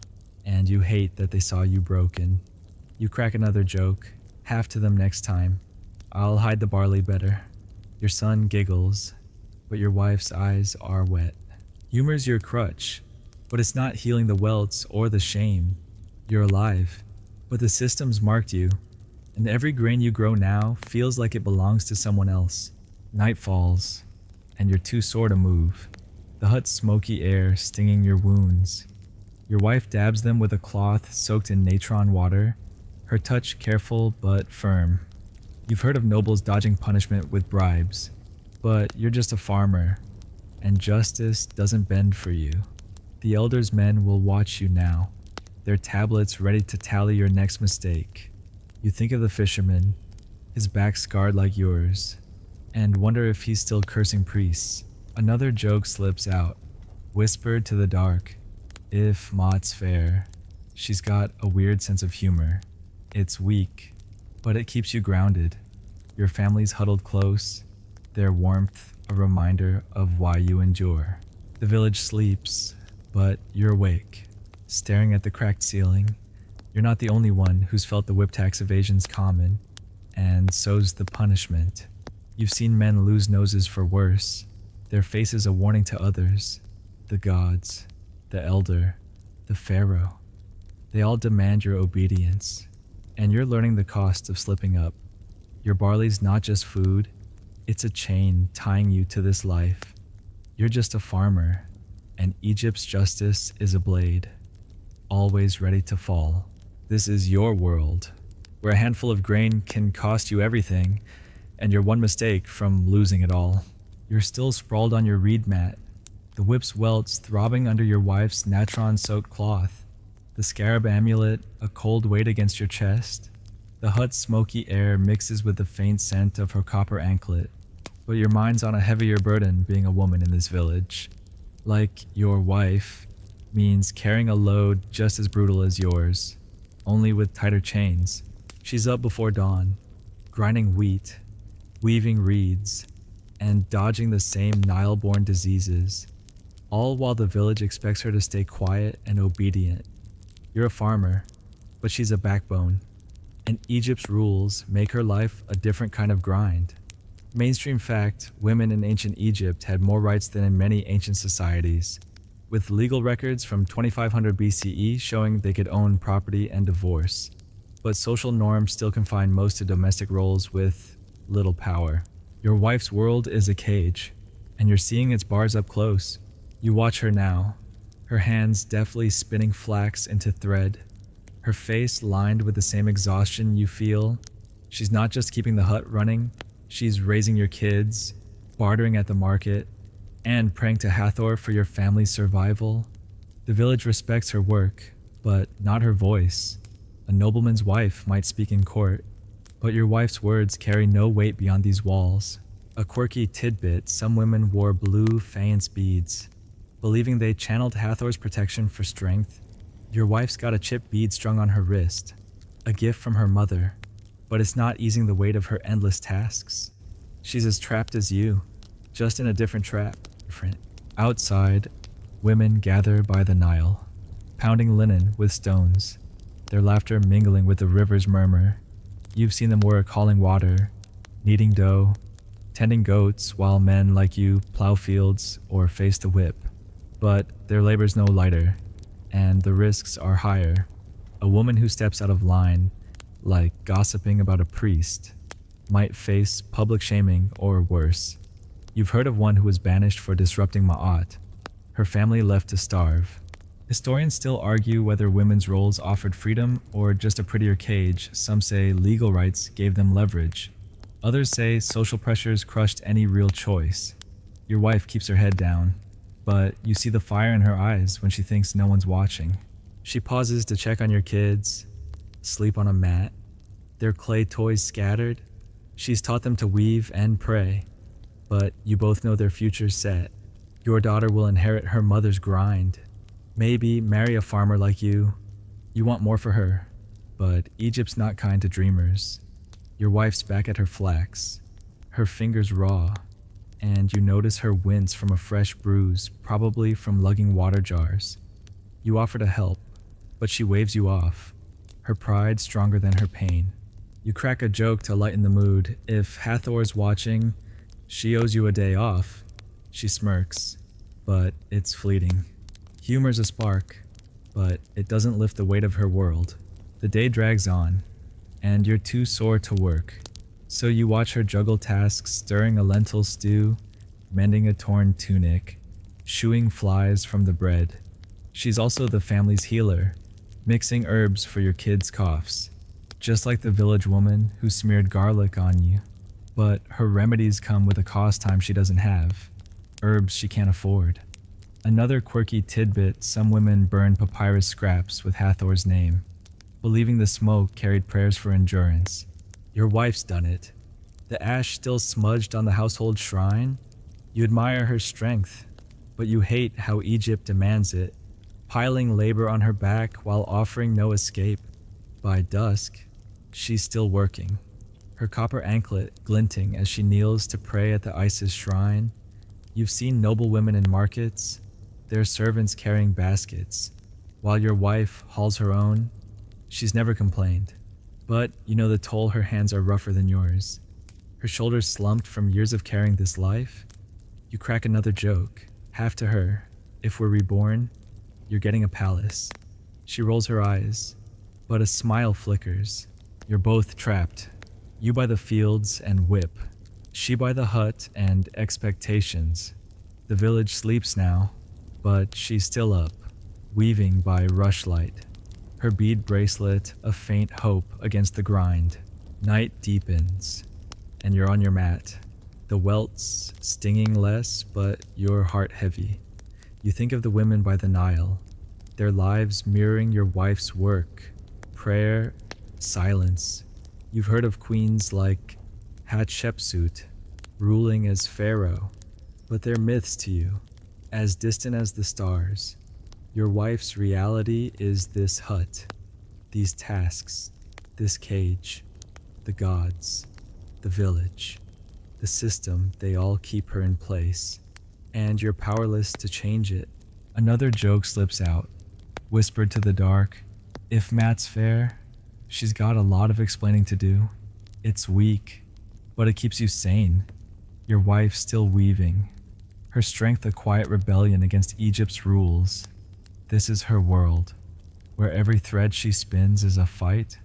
and you hate that they saw you broken. You crack another joke, half to them next time. I'll hide the barley better. Your son giggles, but your wife's eyes are wet. Humor's your crutch, but it's not healing the welts or the shame. You're alive, but the system's marked you, and every grain you grow now feels like it belongs to someone else. Night falls, and you're too sore to move. The hut's smoky air stinging your wounds. Your wife dabs them with a cloth soaked in natron water, her touch careful but firm. You've heard of nobles dodging punishment with bribes, but you're just a farmer, and justice doesn't bend for you. The elder's men will watch you now, their tablets ready to tally your next mistake. You think of the fisherman, his back scarred like yours, and wonder if he's still cursing priests. Another joke slips out, whispered to the dark. If Maud's fair, she's got a weird sense of humor. It's weak, but it keeps you grounded. Your family's huddled close, their warmth a reminder of why you endure. The village sleeps, but you're awake, staring at the cracked ceiling. You're not the only one who's felt the whip tax evasion's common, and so's the punishment. You've seen men lose noses for worse, their faces a warning to others. The gods, the elder, the pharaoh, they all demand your obedience, and you're learning the cost of slipping up. Your barley's not just food, it's a chain tying you to this life. You're just a farmer, and Egypt's justice is a blade, always ready to fall. This is your world, where a handful of grain can cost you everything, and you're one mistake from losing it all. You're still sprawled on your reed mat, the whip's welts throbbing under your wife's natron-soaked cloth, the scarab amulet a cold weight against your chest. The hut's smoky air mixes with the faint scent of her copper anklet, but your mind's on a heavier burden being a woman in this village. Like your wife means carrying a load just as brutal as yours, only with tighter chains. She's up before dawn, grinding wheat, weaving reeds, and dodging the same Nile-borne diseases, all while the village expects her to stay quiet and obedient. You're a farmer, but she's a backbone, and Egypt's rules make her life a different kind of grind. Mainstream fact, women in ancient Egypt had more rights than in many ancient societies, with legal records from 2500 BCE showing they could own property and divorce. But social norms still confine most to domestic roles with little power. Your wife's world is a cage, and you're seeing its bars up close. You watch her now, her hands deftly spinning flax into thread, her face lined with the same exhaustion you feel. She's not just keeping the hut running, she's raising your kids, bartering at the market, and praying to Hathor for your family's survival. The village respects her work, but not her voice. A nobleman's wife might speak in court, but your wife's words carry no weight beyond these walls. A quirky tidbit: some women wore blue faience beads, believing they channeled Hathor's protection for strength. Your wife's got a chip bead strung on her wrist, a gift from her mother, but it's not easing the weight of her endless tasks. She's as trapped as you, just in a different trap. Outside, women gather by the Nile, pounding linen with stones, their laughter mingling with the river's murmur. You've seen them work hauling water, kneading dough, tending goats, while men like you plow fields or face the whip. But their labor's no lighter, and the risks are higher. A woman who steps out of line, like gossiping about a priest, might face public shaming or worse. You've heard of one who was banished for disrupting Ma'at, her family left to starve. Historians still argue whether women's roles offered freedom or just a prettier cage. Some say legal rights gave them leverage. Others say social pressures crushed any real choice. Your wife keeps her head down, but you see the fire in her eyes when she thinks no one's watching. She pauses to check on your kids, sleep on a mat, their clay toys scattered. She's taught them to weave and pray, but you both know their future's set. Your daughter will inherit her mother's grind, maybe marry a farmer like you. You want more for her, but Egypt's not kind to dreamers. Your wife's back at her flax, her fingers raw, and you notice her wince from a fresh bruise, probably from lugging water jars. You offer to help, but she waves you off, her pride stronger than her pain. You crack a joke to lighten the mood. If Hathor's watching, she owes you a day off. She smirks, but it's fleeting. Humor's a spark, but it doesn't lift the weight of her world. The day drags on, and you're too sore to work. So you watch her juggle tasks: stirring a lentil stew, mending a torn tunic, shooing flies from the bread. She's also the family's healer, mixing herbs for your kids' coughs, just like the village woman who smeared garlic on you. But her remedies come with a cost time she doesn't have, herbs she can't afford. Another quirky tidbit: some women burn papyrus scraps with Hathor's name, believing the smoke carried prayers for endurance. Your wife's done it. The ash still smudged on the household shrine. You admire her strength, but you hate how Egypt demands it, piling labor on her back while offering no escape. By dusk, she's still working, her copper anklet glinting as she kneels to pray at the Isis shrine. You've seen noble women in markets, their servants carrying baskets, while your wife hauls her own. She's never complained, but you know the toll her hands are rougher than yours. Her shoulders slumped from years of carrying this life. You crack another joke, half to her: if we're reborn, you're getting a palace. She rolls her eyes, but a smile flickers. You're both trapped, you by the fields and whip, she by the hut and expectations. The village sleeps now, but she's still up, weaving by rushlight, her bead bracelet a faint hope against the grind. Night deepens, and you're on your mat, the welts stinging less, but your heart heavy. You think of the women by the Nile, their lives mirroring your wife's work, prayer, silence. You've heard of queens like Hatshepsut, ruling as pharaoh, but they're myths to you, as distant as the stars. Your wife's reality is this hut, these tasks, this cage, the gods, the village, the system. They all keep her in place, and you're powerless to change it. Another joke slips out, whispered to the dark: if Matt's fair, she's got a lot of explaining to do. It's weak, but it keeps you sane. Your wife's still weaving, her strength a quiet rebellion against Egypt's rules. This is her world, where every thread she spins is a fight,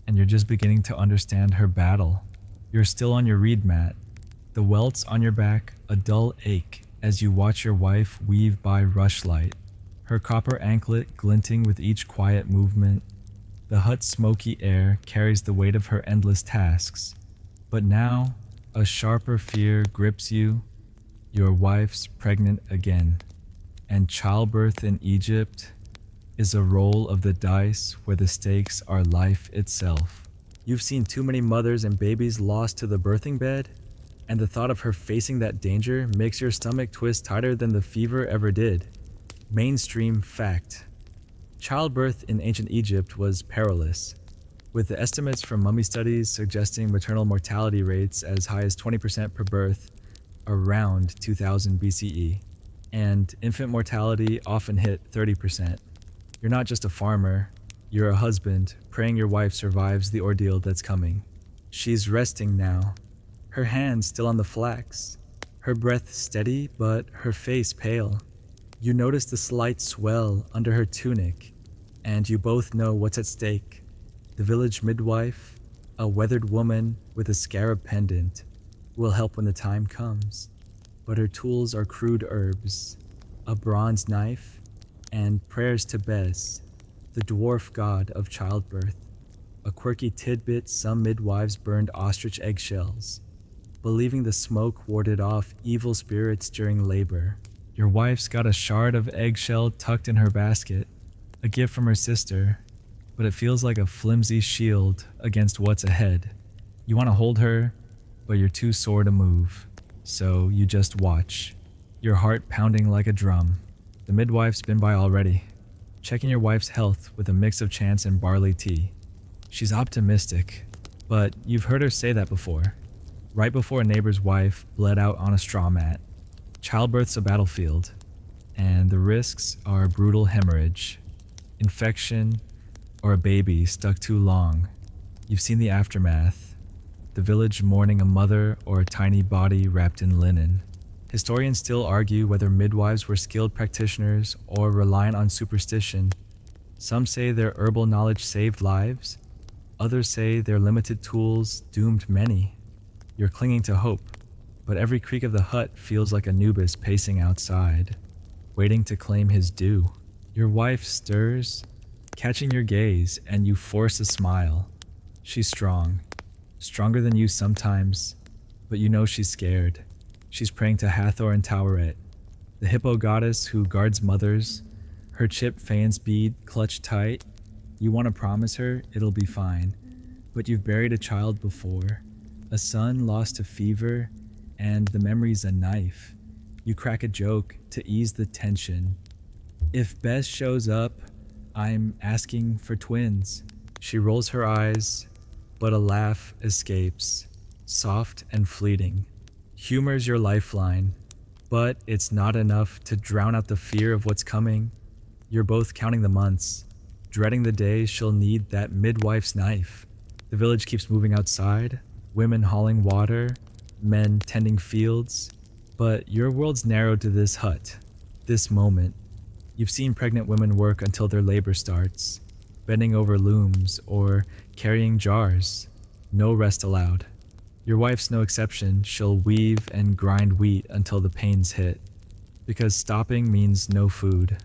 and you're just beginning to understand her battle. You're still on your reed mat, the welts on your back a dull ache as you watch your wife weave by rushlight, her copper anklet glinting with each quiet movement. The hut's smoky air carries the weight of her endless tasks. But now, a sharper fear grips you. Your wife's pregnant again. And childbirth in Egypt is a roll of the dice where the stakes are life itself. You've seen too many mothers and babies lost to the birthing bed, and the thought of her facing that danger makes your stomach twist tighter than the fever ever did. Mainstream fact. Childbirth in ancient Egypt was perilous, with the estimates from mummy studies suggesting maternal mortality rates as high as 20% per birth around 2000 BCE, and infant mortality often hit 30%. You're not just a farmer, you're a husband praying your wife survives the ordeal that's coming. She's resting now, her hands still on the flax, her breath steady but her face pale. You notice the slight swell under her tunic, and you both know what's at stake. The village midwife, a weathered woman with a scarab pendant, will help when the time comes. But her tools are crude herbs, a bronze knife, and prayers to Bes, the dwarf god of childbirth. A quirky tidbit: some midwives burned ostrich eggshells, believing the smoke warded off evil spirits during labor. Your wife's got a shard of eggshell tucked in her basket, a gift from her sister, but it feels like a flimsy shield against what's ahead. You want to hold her, but you're too sore to move, so you just watch, your heart pounding like a drum. The midwife's been by already, checking your wife's health with a mix of chance and barley tea. She's optimistic, but you've heard her say that before. Right before a neighbor's wife bled out on a straw mat. Childbirth's a battlefield, and the risks are brutal hemorrhage, infection, or a baby stuck too long. You've seen the aftermath, the village mourning a mother or a tiny body wrapped in linen. Historians still argue whether midwives were skilled practitioners or reliant on superstition. Some say their herbal knowledge saved lives, others say their limited tools doomed many. You're clinging to hope, but every creak of the hut feels like Anubis pacing outside, waiting to claim his due. Your wife stirs, catching your gaze, and you force a smile. She's strong, stronger than you sometimes, but you know she's scared. She's praying to Hathor and Taweret, the hippo goddess who guards mothers, her chipped Phaeon's bead clutched tight. You want to promise her it'll be fine, but you've buried a child before, a son lost to fever, and the memory's a knife. You crack a joke to ease the tension. If Bes shows up, I'm asking for twins. She rolls her eyes, but a laugh escapes, soft and fleeting. Humor's your lifeline, but it's not enough to drown out the fear of what's coming. You're both counting the months, dreading the day she'll need that midwife's knife. The village keeps moving outside, women hauling water, men tending fields, but your world's narrowed to this hut, this moment. You've seen pregnant women work until their labor starts, bending over looms or carrying jars. No rest allowed. Your wife's no exception. She'll weave and grind wheat until the pains hit, because stopping means no food.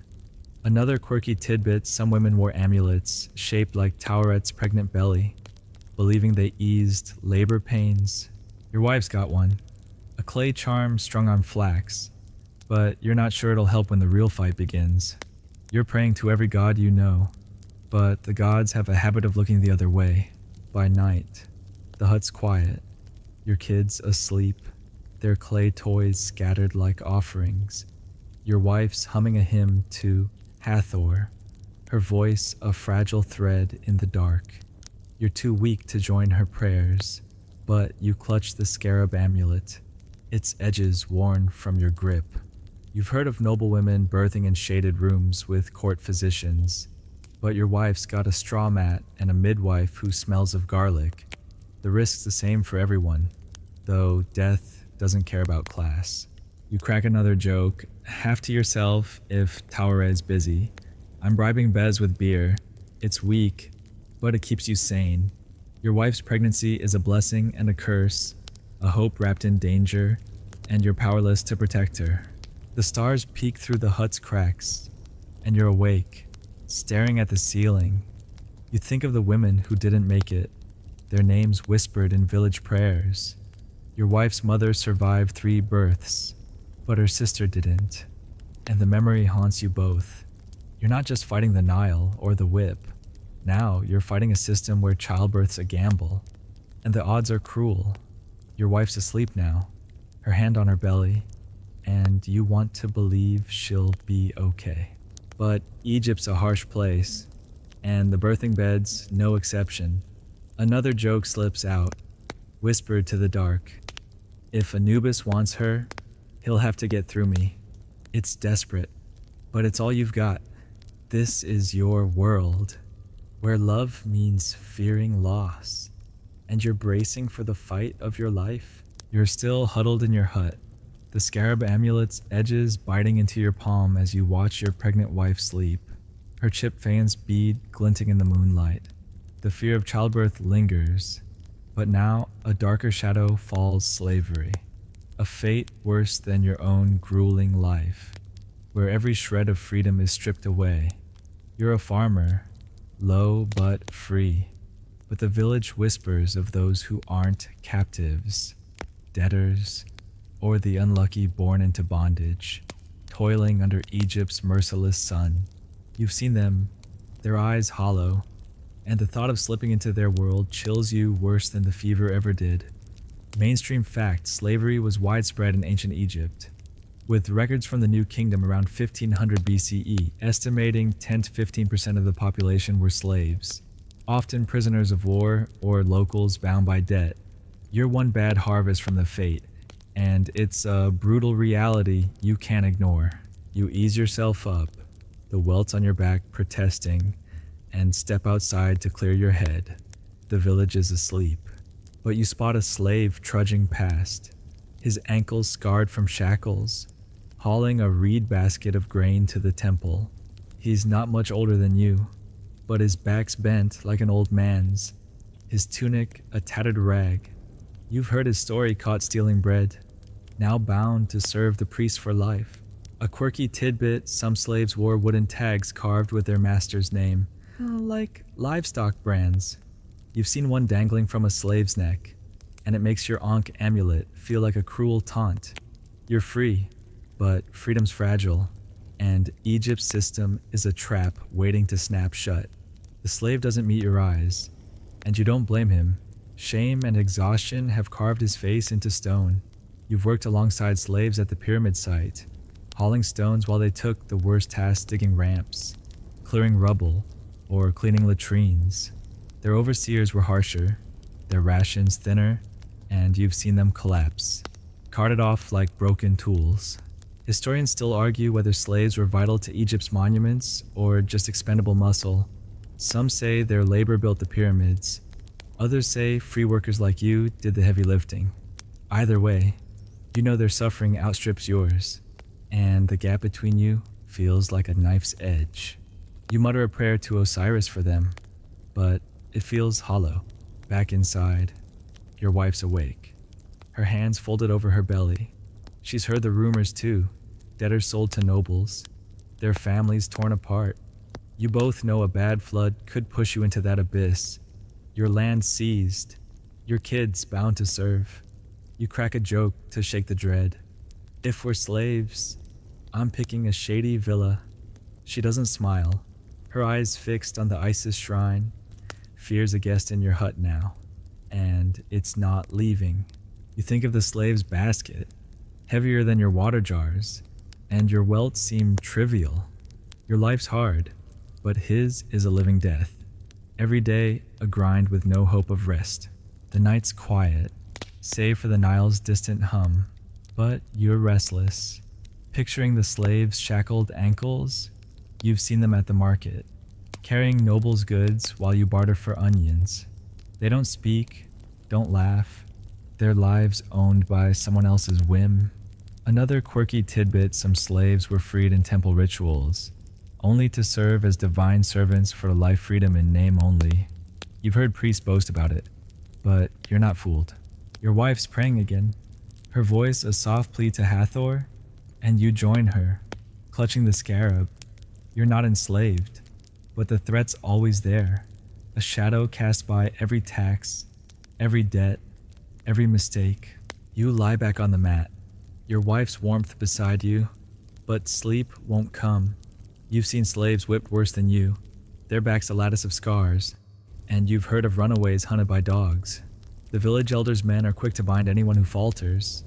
Another quirky tidbit: some women wore amulets shaped like Taweret's pregnant belly, believing they eased labor pains. Your wife's got one, a clay charm strung on flax, but you're not sure it'll help when the real fight begins. You're praying to every god you know, but the gods have a habit of looking the other way. By night, the hut's quiet, your kids asleep, their clay toys scattered like offerings. Your wife's humming a hymn to Hathor, her voice a fragile thread in the dark. You're too weak to join her prayers, but you clutch the scarab amulet, its edges worn from your grip. You've heard of noble women birthing in shaded rooms with court physicians, but your wife's got a straw mat and a midwife who smells of garlic. The risk's the same for everyone, though death doesn't care about class. You crack another joke, half to yourself if Taweret's busy. I'm bribing Bes with beer. It's weak, but it keeps you sane. Your wife's pregnancy is a blessing and a curse, a hope wrapped in danger, and you're powerless to protect her. The stars peek through the hut's cracks, and you're awake, staring at the ceiling. You think of the women who didn't make it, their names whispered in village prayers. Your wife's mother survived 3 births, but her sister didn't, and the memory haunts you both. You're not just fighting the Nile or the whip. Now you're fighting a system where childbirth's a gamble, and the odds are cruel. Your wife's asleep now, her hand on her belly, and you want to believe she'll be okay. But Egypt's a harsh place, and the birthing bed's no exception. Another joke slips out, whispered to the dark. If Anubis wants her, he'll have to get through me. It's desperate, but it's all you've got. This is your world, where love means fearing loss, and you're bracing for the fight of your life. You're still huddled in your hut, the scarab amulet's edges biting into your palm as you watch your pregnant wife sleep, her chipped fan's bead glinting in the moonlight. The fear of childbirth lingers, but now a darker shadow falls: slavery, a fate worse than your own grueling life, where every shred of freedom is stripped away. You're a farmer, low but free, but the village whispers of those who aren't captives, debtors, or the unlucky born into bondage, toiling under Egypt's merciless sun. You've seen them, their eyes hollow, and the thought of slipping into their world chills you worse than the fever ever did. Mainstream fact: slavery was widespread in ancient Egypt, with records from the New Kingdom around 1500 BCE estimating 10 to 15% of the population were slaves, often prisoners of war or locals bound by debt. You're one bad harvest from the fate, and it's a brutal reality you can't ignore. You ease yourself up, the welts on your back protesting, and step outside to clear your head. The village is asleep, but you spot a slave trudging past, his ankles scarred from shackles, hauling a reed basket of grain to the temple. He's not much older than you, but his back's bent like an old man's, his tunic a tattered rag. You've heard his story, caught stealing bread, now bound to serve the priest for life. A quirky tidbit: some slaves wore wooden tags carved with their master's name, like livestock brands. You've seen one dangling from a slave's neck, and it makes your Ankh amulet feel like a cruel taunt. You're free, but freedom's fragile, and Egypt's system is a trap waiting to snap shut. The slave doesn't meet your eyes, and you don't blame him. Shame and exhaustion have carved his face into stone. You've worked alongside slaves at the pyramid site, hauling stones while they took the worst tasks: digging ramps, clearing rubble, or cleaning latrines. Their overseers were harsher, their rations thinner, and you've seen them collapse, carted off like broken tools. Historians still argue whether slaves were vital to Egypt's monuments or just expendable muscle. Some say their labor built the pyramids. Others say free workers like you did the heavy lifting. Either way, you know their suffering outstrips yours, and the gap between you feels like a knife's edge. You mutter a prayer to Osiris for them, but it feels hollow. Back inside, your wife's awake, her hands folded over her belly. She's heard the rumors too: debtors sold to nobles, their families torn apart. You both know a bad flood could push you into that abyss, your land seized, your kids bound to serve. You crack a joke to shake the dread. If we're slaves, I'm picking a shady villa. She doesn't smile, her eyes fixed on the Isis shrine. Fear's a guest in your hut now, and it's not leaving. You think of the slave's basket, heavier than your water jars, and your welts seem trivial. Your life's hard, but his is a living death. Every day, a grind with no hope of rest. The night's quiet, save for the Nile's distant hum, but you're restless. Picturing the slave's shackled ankles, you've seen them at the market, carrying nobles' goods while you barter for onions. They don't speak, don't laugh, their lives owned by someone else's whim. Another quirky tidbit: some slaves were freed in temple rituals, only to serve as divine servants for life freedom in name only. You've heard priests boast about it, but you're not fooled. Your wife's praying again, her voice a soft plea to Hathor, and you join her, clutching the scarab. You're not enslaved, but the threat's always there. A shadow cast by every tax, every debt, every mistake. You lie back on the mat, your wife's warmth beside you, but sleep won't come. You've seen slaves whipped worse than you, their backs a lattice of scars, and you've heard of runaways hunted by dogs. The village elders' men are quick to bind anyone who falters,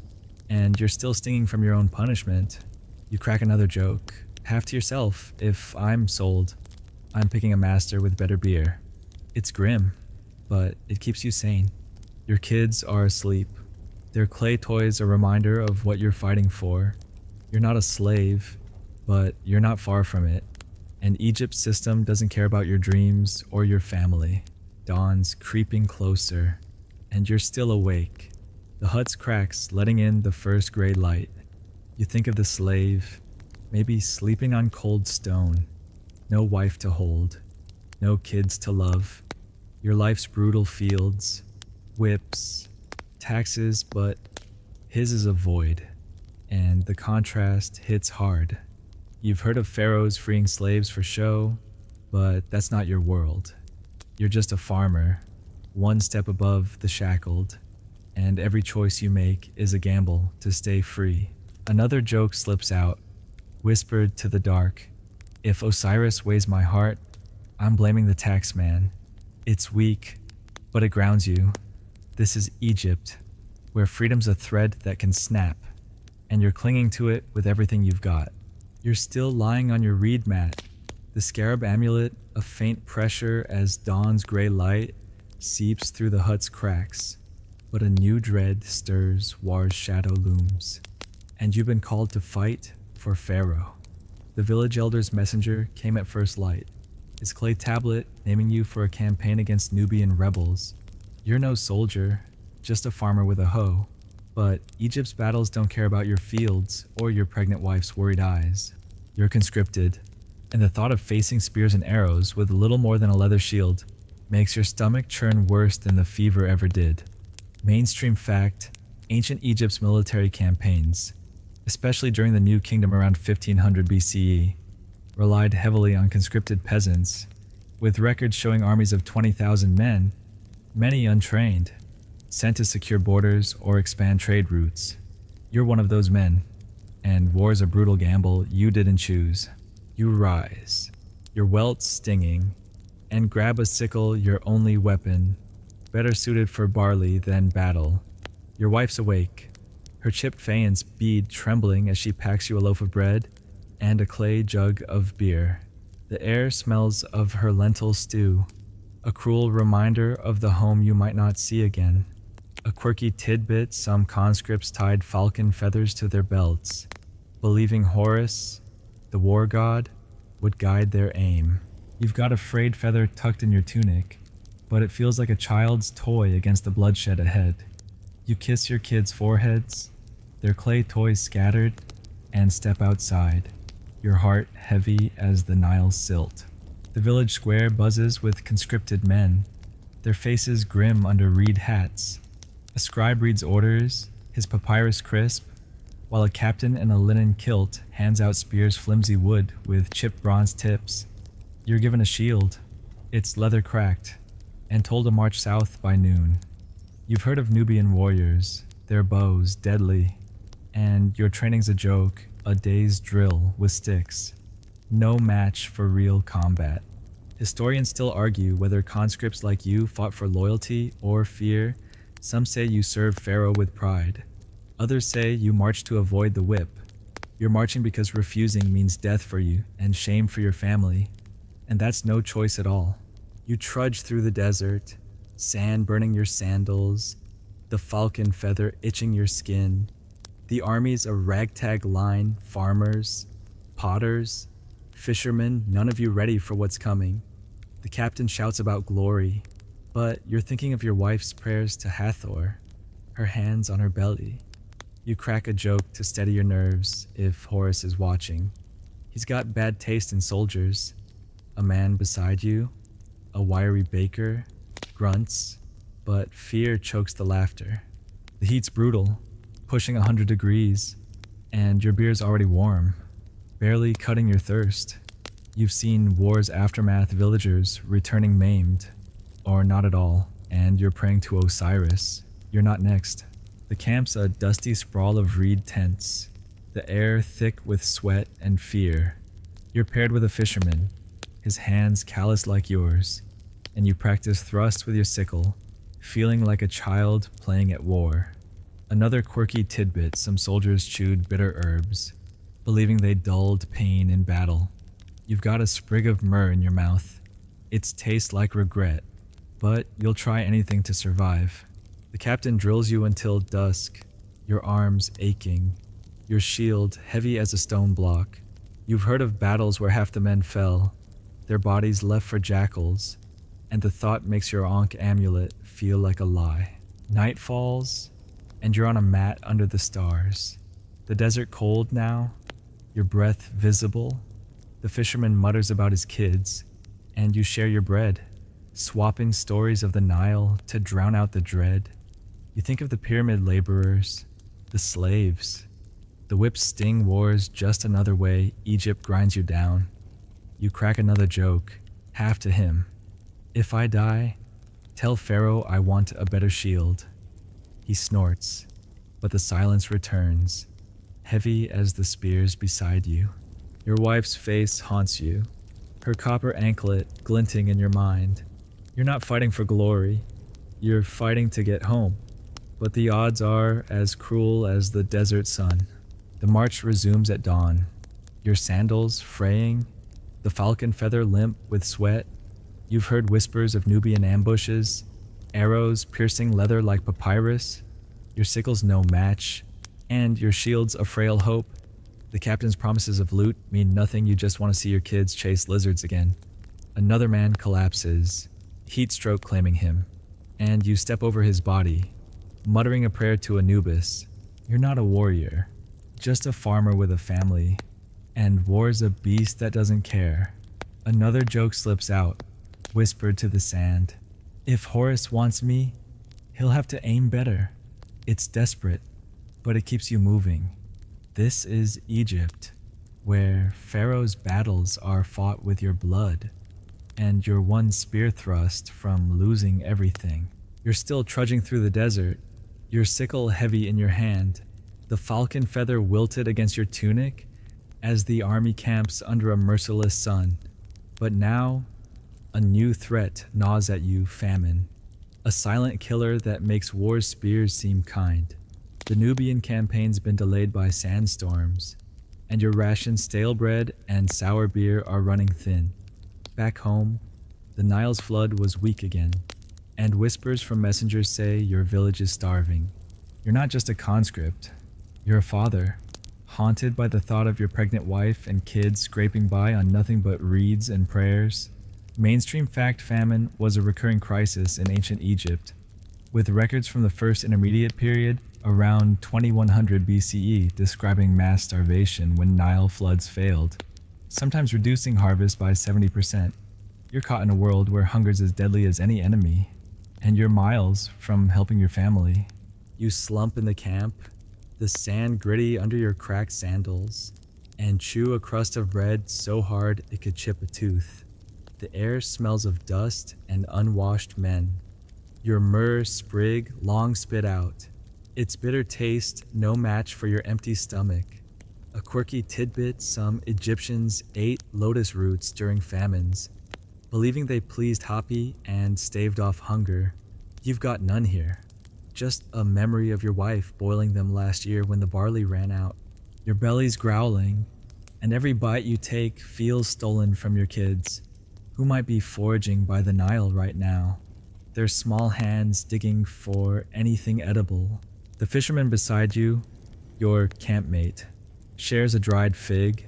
and you're still stinging from your own punishment. You crack another joke, half to yourself. If I'm sold, I'm picking a master with better beer. It's grim, but it keeps you sane. Your kids are asleep. Their clay toys a reminder of what you're fighting for. You're not a slave, but you're not far from it. And Egypt's system doesn't care about your dreams or your family. Dawn's creeping closer, and you're still awake. The hut's cracks letting in the first gray light. You think of the slave, maybe sleeping on cold stone. No wife to hold, no kids to love. Your life's brutal fields, whips, taxes, but his is a void, and the contrast hits hard. You've heard of pharaohs freeing slaves for show, but that's not your world. You're just a farmer, one step above the shackled, and every choice you make is a gamble to stay free. Another joke slips out, whispered to the dark. If Osiris weighs my heart, I'm blaming the tax man. It's weak, but it grounds you. This is Egypt, where freedom's a thread that can snap, and you're clinging to it with everything you've got. You're still lying on your reed mat, the scarab amulet a faint pressure as dawn's gray light seeps through the hut's cracks. But a new dread stirs, war's shadow looms, and you've been called to fight for Pharaoh. The village elder's messenger came at first light, his clay tablet naming you for a campaign against Nubian rebels. You're no soldier, just a farmer with a hoe. But Egypt's battles don't care about your fields or your pregnant wife's worried eyes. You're conscripted, and the thought of facing spears and arrows with little more than a leather shield makes your stomach churn worse than the fever ever did. Mainstream fact, ancient Egypt's military campaigns, especially during the New Kingdom around 1500 BCE, relied heavily on conscripted peasants, with records showing armies of 20,000 men, many untrained, sent to secure borders or expand trade routes. You're one of those men, and war's a brutal gamble you didn't choose. You rise, your welts stinging, and grab a sickle, your only weapon, better suited for barley than battle. Your wife's awake, her chipped faience bead trembling as she packs you a loaf of bread and a clay jug of beer. The air smells of her lentil stew, a cruel reminder of the home you might not see again. A quirky tidbit, some conscripts tied falcon feathers to their belts, believing Horus, the war god, would guide their aim. You've got a frayed feather tucked in your tunic, but it feels like a child's toy against the bloodshed ahead. You kiss your kids' foreheads, their clay toys scattered, and step outside, your heart heavy as the Nile's silt. The village square buzzes with conscripted men, their faces grim under reed hats. A scribe reads orders, his papyrus crisp, while a captain in a linen kilt hands out spears flimsy wood with chipped bronze tips. You're given a shield, its leather cracked, and told to march south by noon. You've heard of Nubian warriors, their bows deadly, and your training's a joke, a day's drill with sticks. No match for real combat. Historians still argue whether conscripts like you fought for loyalty or fear. Some say you served Pharaoh with pride. Others say you marched to avoid the whip. You're marching because refusing means death for you and shame for your family. And that's no choice at all. You trudge through the desert, sand burning your sandals, the falcon feather itching your skin. The army's a ragtag line, farmers, potters, fishermen, none of you ready for what's coming. The captain shouts about glory, but you're thinking of your wife's prayers to Hathor, her hands on her belly. You crack a joke to steady your nerves if Horus is watching. He's got bad taste in soldiers. A man beside you, a wiry baker, grunts, but fear chokes the laughter. The heat's brutal, pushing 100 degrees, and your beer's already warm, barely cutting your thirst. You've seen war's aftermath villagers returning maimed, or not at all, and you're praying to Osiris. You're not next. The camp's a dusty sprawl of reed tents, the air thick with sweat and fear. You're paired with a fisherman, his hands calloused like yours, and you practice thrusts with your sickle, feeling like a child playing at war. Another quirky tidbit: some soldiers chewed bitter herbs, believing they dulled pain in battle. You've got a sprig of myrrh in your mouth. Its taste like regret, but you'll try anything to survive. The captain drills you until dusk, your arms aching, your shield heavy as a stone block. You've heard of battles where half the men fell, their bodies left for jackals, and the thought makes your Ankh amulet feel like a lie. Night falls, and you're on a mat under the stars. The desert cold now, your breath visible. The fisherman mutters about his kids, and you share your bread, swapping stories of the Nile to drown out the dread. You think of the pyramid laborers, the slaves. The whips sting war's just another way Egypt grinds you down. You crack another joke, half to him. If I die, tell Pharaoh I want a better shield. He snorts, but the silence returns, heavy as the spears beside you. Your wife's face haunts you, her copper anklet glinting in your mind. You're not fighting for glory, you're fighting to get home, but the odds are as cruel as the desert sun. The march resumes at dawn, your sandals fraying, the falcon feather limp with sweat. You've heard whispers of Nubian ambushes, arrows piercing leather like papyrus. Your sickle's no match, and your shield's a frail hope. The captain's promises of loot mean nothing, you just want to see your kids chase lizards again. Another man collapses, heat stroke claiming him, and you step over his body, muttering a prayer to Anubis. You're not a warrior, just a farmer with a family, and war's a beast that doesn't care. Another joke slips out, whispered to the sand. If Horus wants me, he'll have to aim better. It's desperate, but it keeps you moving. This is Egypt, where Pharaoh's battles are fought with your blood, and you're one spear thrust from losing everything. You're still trudging through the desert, your sickle heavy in your hand, the falcon feather wilted against your tunic as the army camps under a merciless sun. But now, a new threat gnaws at you: famine, a silent killer that makes war's spears seem kind. The Nubian campaign's been delayed by sandstorms, and your rations stale bread and sour beer are running thin. Back home, the Nile's flood was weak again, and whispers from messengers say your village is starving. You're not just a conscript, you're a father, haunted by the thought of your pregnant wife and kids scraping by on nothing but reeds and prayers. Mainstream fact: famine was a recurring crisis in ancient Egypt, with records from the first intermediate period around 2100 BCE describing mass starvation when Nile floods failed, sometimes reducing harvest by 70%. You're caught in a world where hunger's as deadly as any enemy, and you're miles from helping your family. You slump in the camp, the sand gritty under your cracked sandals, and chew a crust of bread so hard it could chip a tooth. The air smells of dust and unwashed men. Your myrrh sprig long spit out, its bitter taste no match for your empty stomach. A quirky tidbit: some Egyptians ate lotus roots during famines, believing they pleased Hapi and staved off hunger. You've got none here, just a memory of your wife boiling them last year when the barley ran out. Your belly's growling, and every bite you take feels stolen from your kids, who might be foraging by the Nile right now, their small hands digging for anything edible. The fisherman beside you, your campmate, shares a dried fig,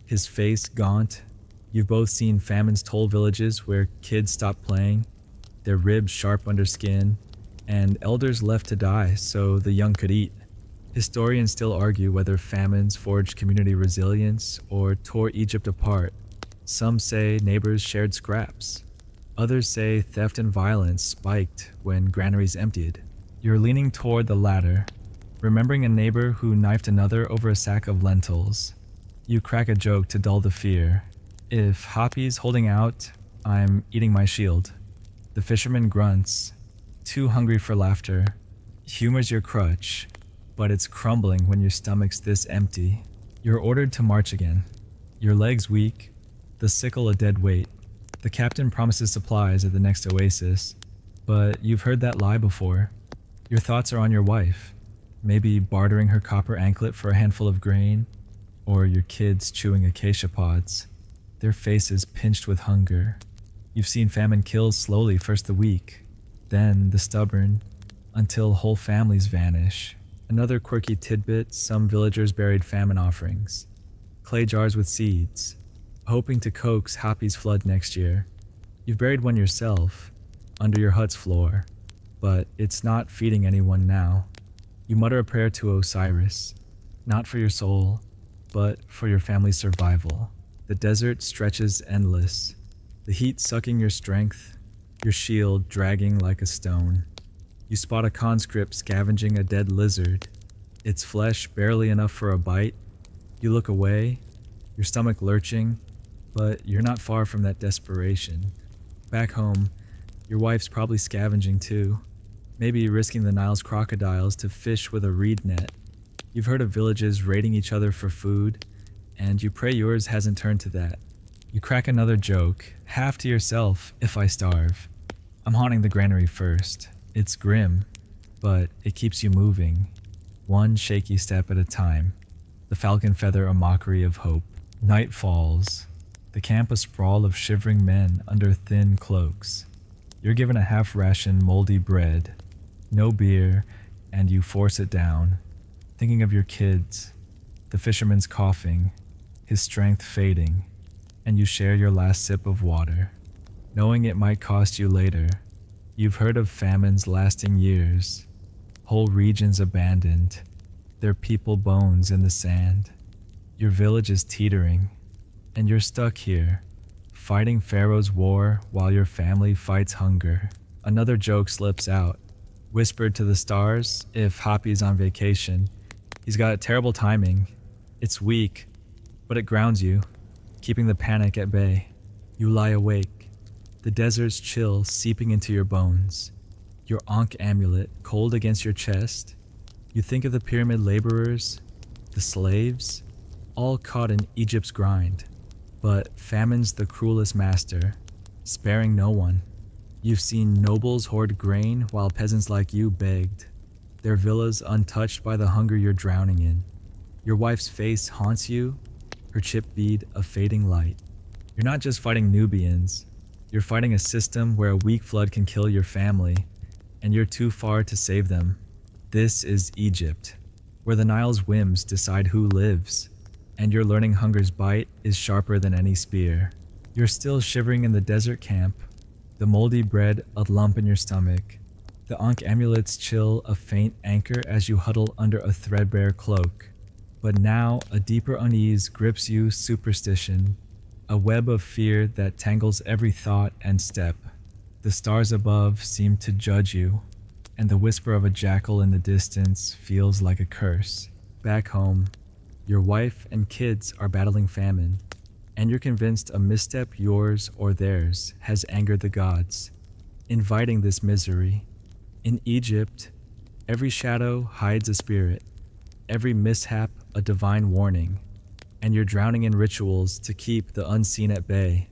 his face gaunt. You've both seen famine's toll villages where kids stop playing, their ribs sharp under skin, and elders left to die so the young could eat. Historians still argue whether famines forged community resilience or tore Egypt apart. Some say neighbors shared scraps. Others say theft and violence spiked when granaries emptied. You're leaning toward the latter, remembering a neighbor who knifed another over a sack of lentils. You crack a joke to dull the fear. If Hoppy's holding out, I'm eating my shield. The fisherman grunts, too hungry for laughter. Humor's your crutch, but it's crumbling when your stomach's this empty. You're ordered to march again. Your legs weak, the sickle a dead weight. The captain promises supplies at the next oasis, but you've heard that lie before. Your thoughts are on your wife, maybe bartering her copper anklet for a handful of grain, or your kids chewing acacia pods, their faces pinched with hunger. You've seen famine kill slowly first the weak, then the stubborn, until whole families vanish. Another quirky tidbit: some villagers buried famine offerings, clay jars with seeds, hoping to coax Hoppy's flood next year. You've buried one yourself, under your hut's floor, but it's not feeding anyone now. You mutter a prayer to Osiris, not for your soul, but for your family's survival. The desert stretches endless, the heat sucking your strength, your shield dragging like a stone. You spot a conscript scavenging a dead lizard, its flesh barely enough for a bite. You look away, your stomach lurching, but you're not far from that desperation. Back home, your wife's probably scavenging too, maybe risking the Nile's crocodiles to fish with a reed net. You've heard of villages raiding each other for food, and you pray yours hasn't turned to that. You crack another joke, half to yourself: if I starve. I'm haunting the granary first. It's grim, but it keeps you moving, one shaky step at a time. The falcon feather a mockery of hope. Night falls, the camp a sprawl of shivering men under thin cloaks. You're given a half-ration moldy bread, no beer, and you force it down, thinking of your kids, the fisherman's coughing, his strength fading, and you share your last sip of water, knowing it might cost you later. You've heard of famines lasting years, whole regions abandoned, their people bones in the sand. Your village is teetering, and you're stuck here, fighting Pharaoh's war while your family fights hunger. Another joke slips out, whispered to the stars: if Hoppy's on vacation, he's got terrible timing. It's weak, but it grounds you, keeping the panic at bay. You lie awake, the desert's chill seeping into your bones, your Ankh amulet cold against your chest. You think of the pyramid laborers, the slaves, all caught in Egypt's grind. But famine's the cruelest master, sparing no one. You've seen nobles hoard grain while peasants like you begged, their villas untouched by the hunger you're drowning in. Your wife's face haunts you, her chip bead a fading light. You're not just fighting Nubians, you're fighting a system where a weak flood can kill your family, and you're too far to save them. This is Egypt, where the Nile's whims decide who lives, and you're learning hunger's bite is sharper than any spear. You're still shivering in the desert camp, the moldy bread a lump in your stomach, the Ankh amulet's chill a faint anchor as you huddle under a threadbare cloak. But now a deeper unease grips you: superstition, a web of fear that tangles every thought and step. The stars above seem to judge you, and the whisper of a jackal in the distance feels like a curse. Back home, your wife and kids are battling famine, and you're convinced a misstep, yours or theirs, has angered the gods, inviting this misery. In Egypt, every shadow hides a spirit, every mishap a divine warning, and you're drowning in rituals to keep the unseen at bay.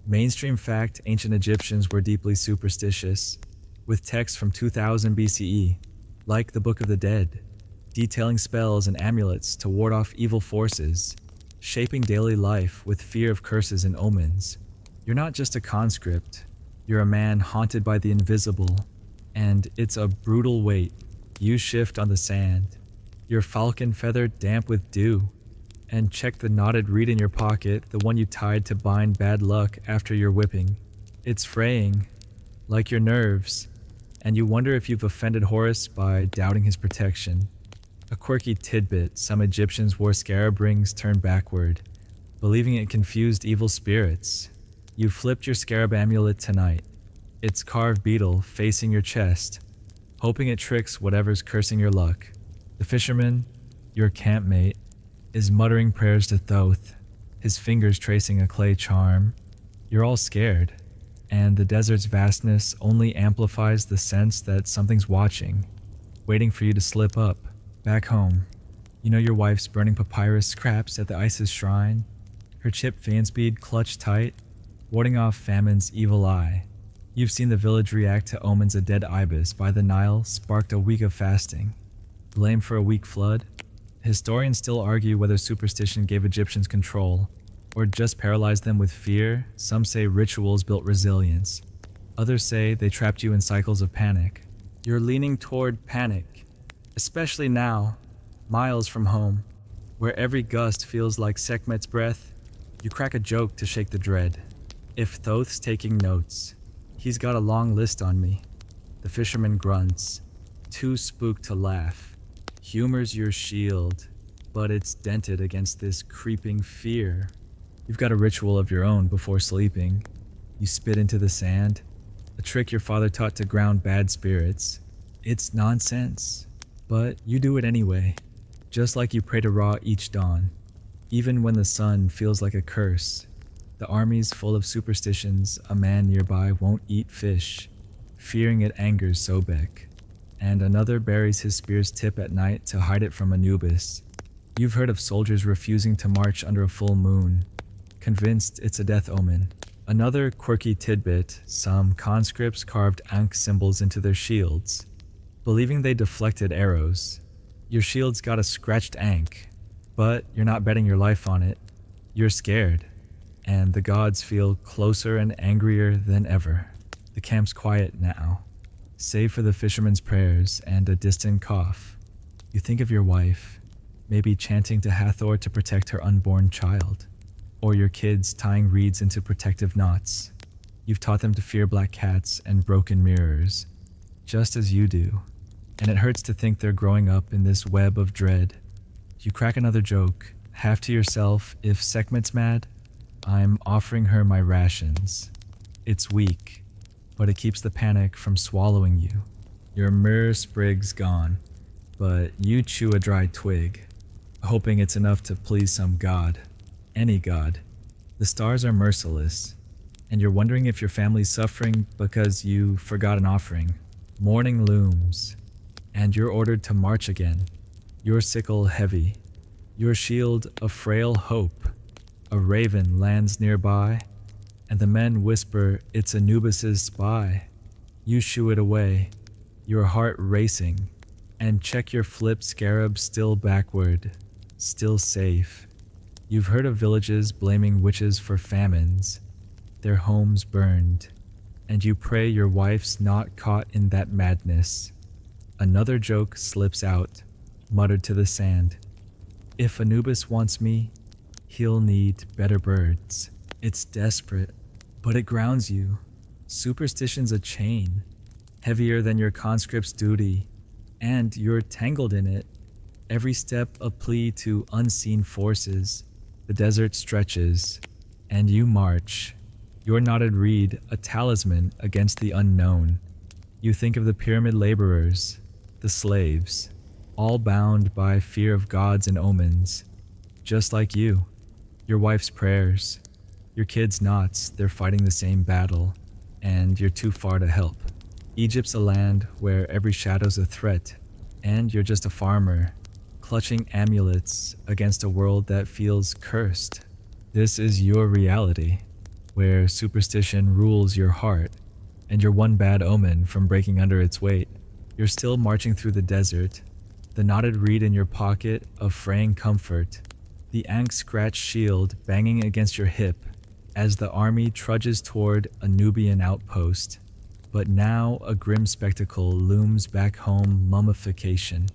Mainstream fact: ancient Egyptians were deeply superstitious, with texts from 2000 BCE, like the Book of the Dead, detailing spells and amulets to ward off evil forces, shaping daily life with fear of curses and omens. You're not just a conscript, you're a man haunted by the invisible, and it's a brutal weight. You shift on the sand, your falcon feather damp with dew, and check the knotted reed in your pocket, the one you tied to bind bad luck after your whipping. It's fraying, like your nerves, and you wonder if you've offended Horus by doubting his protection. A quirky tidbit: some Egyptians wore scarab rings turned backward, believing it confused evil spirits. You flipped your scarab amulet tonight, its carved beetle facing your chest, hoping it tricks whatever's cursing your luck. The fisherman, your campmate, is muttering prayers to Thoth, his fingers tracing a clay charm. You're all scared, and the desert's vastness only amplifies the sense that something's watching, waiting for you to slip up. Back home, you know your wife's burning papyrus scraps at the Isis shrine, her chipped fanspeed clutched tight, warding off famine's evil eye. You've seen the village react to omens a dead ibis by the Nile sparked a week of fasting. Blame for a weak flood? Historians still argue whether superstition gave Egyptians control, or just paralyzed them with fear. Some say rituals built resilience. Others say they trapped you in cycles of panic. You're leaning toward panic, especially now, miles from home, where every gust feels like Sekhmet's breath. You crack a joke to shake the dread. If Thoth's taking notes, he's got a long list on me. The fisherman grunts, too spooked to laugh. Humor's your shield, but it's dented against this creeping fear. You've got a ritual of your own before sleeping. You spit into the sand, a trick your father taught to ground bad spirits. It's nonsense, but you do it anyway, just like you pray to Ra each dawn. Even when the sun feels like a curse, the army's full of superstitions. A man nearby won't eat fish, fearing it angers Sobek, and another buries his spear's tip at night to hide it from Anubis. You've heard of soldiers refusing to march under a full moon, convinced it's a death omen. Another quirky tidbit, some conscripts carved Ankh symbols into their shields, believing they deflected arrows. Your shield's got a scratched Ankh, but you're not betting your life on it. You're scared, and the gods feel closer and angrier than ever. The camp's quiet now, save for the fisherman's prayers and a distant cough. You think of your wife, maybe chanting to Hathor to protect her unborn child, or your kids tying reeds into protective knots. You've taught them to fear black cats and broken mirrors, just as you do, and it hurts to think they're growing up in this web of dread. You crack another joke, half to yourself. If Sekhmet's mad, I'm offering her my rations. It's weak, but it keeps the panic from swallowing you. Your myrrh sprig's gone, but you chew a dry twig, hoping it's enough to please some god. Any god. The stars are merciless, and you're wondering if your family's suffering because you forgot an offering. Morning looms, and you're ordered to march again. Your sickle heavy, your shield a frail hope. A raven lands nearby, and the men whisper it's Anubis's spy. You shoo it away, your heart racing, and check your flip scarab still backward, still safe. You've heard of villages blaming witches for famines, their homes burned, and you pray your wife's not caught in that madness. Another joke slips out, muttered to the sand. If Anubis wants me, he'll need better birds. It's desperate, but it grounds you. Superstition's a chain, heavier than your conscript's duty, and you're tangled in it. Every step a plea to unseen forces. The desert stretches, and you march. Your knotted reed, a talisman against the unknown. You think of the pyramid laborers, the slaves, all bound by fear of gods and omens, just like you. Your wife's prayers, your kids' knots, they're fighting the same battle, and you're too far to help. Egypt's a land where every shadow's a threat, and you're just a farmer, clutching amulets against a world that feels cursed. This is your reality, where superstition rules your heart, and you're one bad omen from breaking under its weight. You're still marching through the desert, the knotted reed in your pocket of fraying comfort, the Ankh-scratched shield banging against your hip as the army trudges toward a Nubian outpost. But now a grim spectacle looms back home: mummification,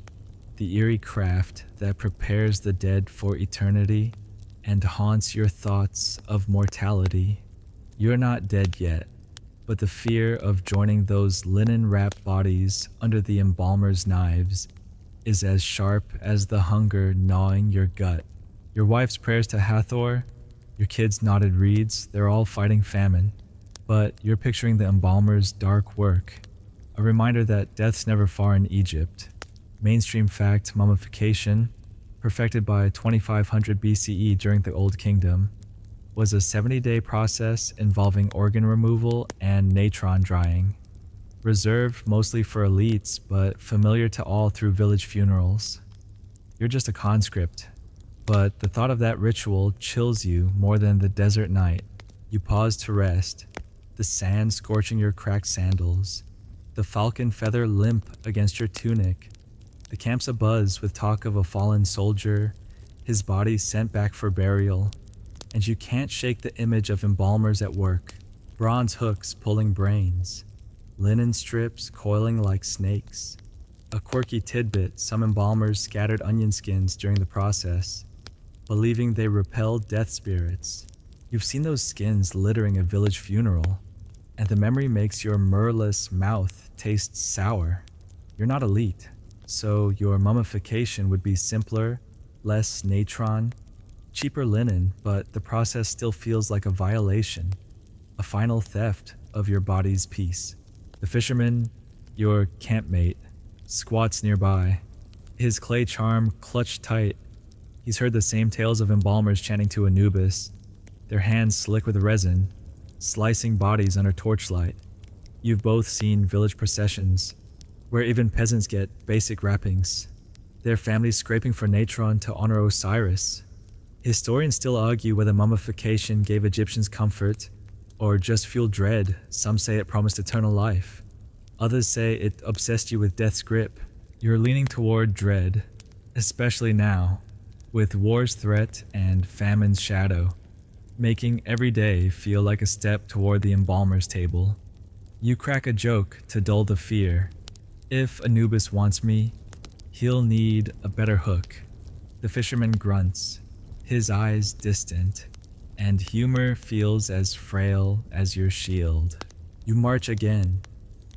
the eerie craft that prepares the dead for eternity and haunts your thoughts of mortality. You're not dead yet, but the fear of joining those linen-wrapped bodies under the embalmer's knives is as sharp as the hunger gnawing your gut. Your wife's prayers to Hathor, your kids' knotted reeds, they're all fighting famine, but you're picturing the embalmer's dark work, a reminder that death's never far in Egypt. Mainstream fact: mummification, perfected by 2500 BCE during the Old Kingdom, was a 70-day process involving organ removal and natron drying, reserved mostly for elites but familiar to all through village funerals. You're just a conscript, but the thought of that ritual chills you more than the desert night. You pause to rest, the sand scorching your cracked sandals, the falcon feather limp against your tunic. The camp's abuzz with talk of a fallen soldier, his body sent back for burial, and you can't shake the image of embalmers at work, bronze hooks pulling brains, linen strips coiling like snakes. A quirky tidbit: some embalmers scattered onion skins during the process, believing they repelled death spirits. You've seen those skins littering a village funeral, and the memory makes your myrrhless mouth taste sour. You're not elite, so your mummification would be simpler, less natron, cheaper linen, but the process still feels like a violation, a final theft of your body's peace. The fisherman, your campmate, squats nearby, his clay charm clutched tight. He's heard the same tales of embalmers chanting to Anubis, their hands slick with resin, slicing bodies under torchlight. You've both seen village processions, where even peasants get basic wrappings, their families scraping for natron to honor Osiris. Historians still argue whether mummification gave Egyptians comfort or just fueled dread. Some say it promised eternal life. Others say it obsessed you with death's grip. You're leaning toward dread, especially now, with war's threat and famine's shadow, making every day feel like a step toward the embalmer's table. You crack a joke to dull the fear. If Anubis wants me, he'll need a better hook. The fisherman grunts, his eyes distant, and humor feels as frail as your shield. You march again,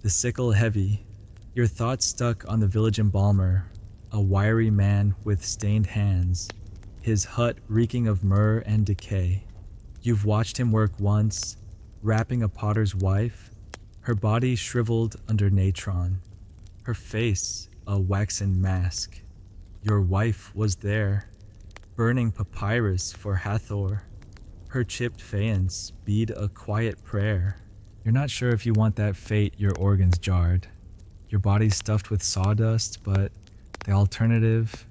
the sickle heavy, your thoughts stuck on the village embalmer, a wiry man with stained hands, his hut reeking of myrrh and decay. You've watched him work once, wrapping a potter's wife, her body shriveled under natron, her face a waxen mask. Your wife was there, burning papyrus for Hathor. Her chipped faience bead a quiet prayer. You're not sure if you want that fate your organs jarred. Your body's stuffed with sawdust, but the alternative,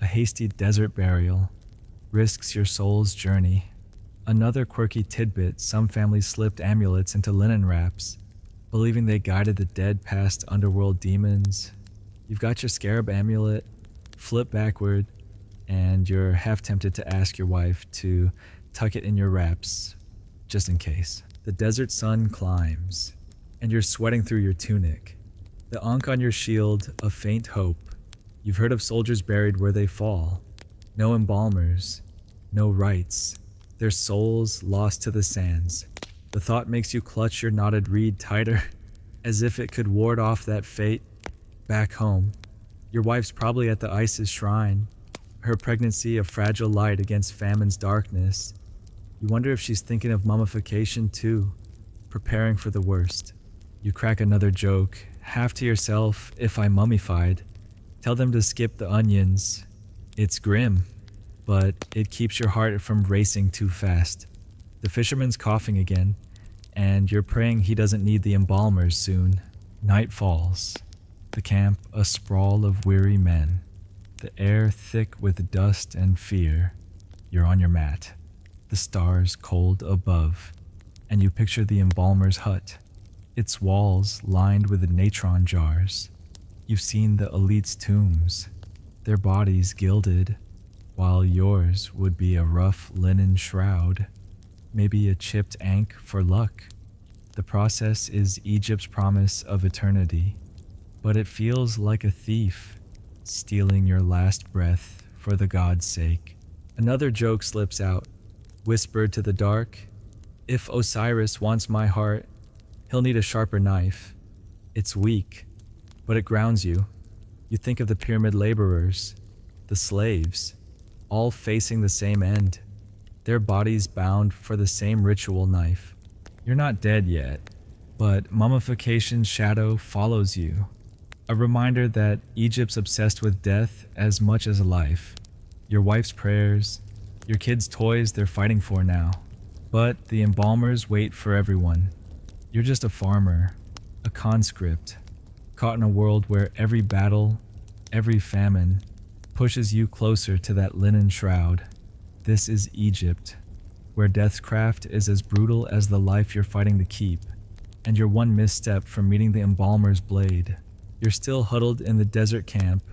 a hasty desert burial, risks your soul's journey. Another quirky tidbit: some families slipped amulets into linen wraps, believing they guided the dead past underworld demons. You've got your scarab amulet, flip backward, and you're half tempted to ask your wife to tuck it in your wraps, just in case. The desert sun climbs, and you're sweating through your tunic. The ankh on your shield, a faint hope. You've heard of soldiers buried where they fall. No embalmers, no rites, their souls lost to the sands. The thought makes you clutch your knotted reed tighter, as if it could ward off that fate. Back home, your wife's probably at the Isis shrine, her pregnancy a fragile light against famine's darkness. You wonder if she's thinking of mummification too, preparing for the worst. You crack another joke, half to yourself: if I mummified, tell them to skip the onions. It's grim, but it keeps your heart from racing too fast. The fisherman's coughing again, and you're praying he doesn't need the embalmers soon. Night falls. The camp a sprawl of weary men. The air thick with dust and fear. You're on your mat, the stars cold above, and you picture the embalmer's hut, its walls lined with natron jars. You've seen the elite's tombs, their bodies gilded, while yours would be a rough linen shroud, maybe a chipped ankh for luck. The process is Egypt's promise of eternity, but it feels like a thief, stealing your last breath for the god's sake. Another joke slips out, whispered to the dark: if Osiris wants my heart, he'll need a sharper knife. It's weak, but it grounds you. You think of the pyramid laborers, the slaves, all facing the same end, their bodies bound for the same ritual knife. You're not dead yet, but mummification's shadow follows you, a reminder that Egypt's obsessed with death as much as life. your wife's prayers, your kids' toys they're fighting for now. But the embalmers wait for everyone. You're just a farmer, a conscript, caught in a world where every battle, every famine, pushes you closer to that linen shroud. This is Egypt, where death's craft is as brutal as the life you're fighting to keep, and you're one misstep from meeting the embalmer's blade. You're still huddled in the desert camp,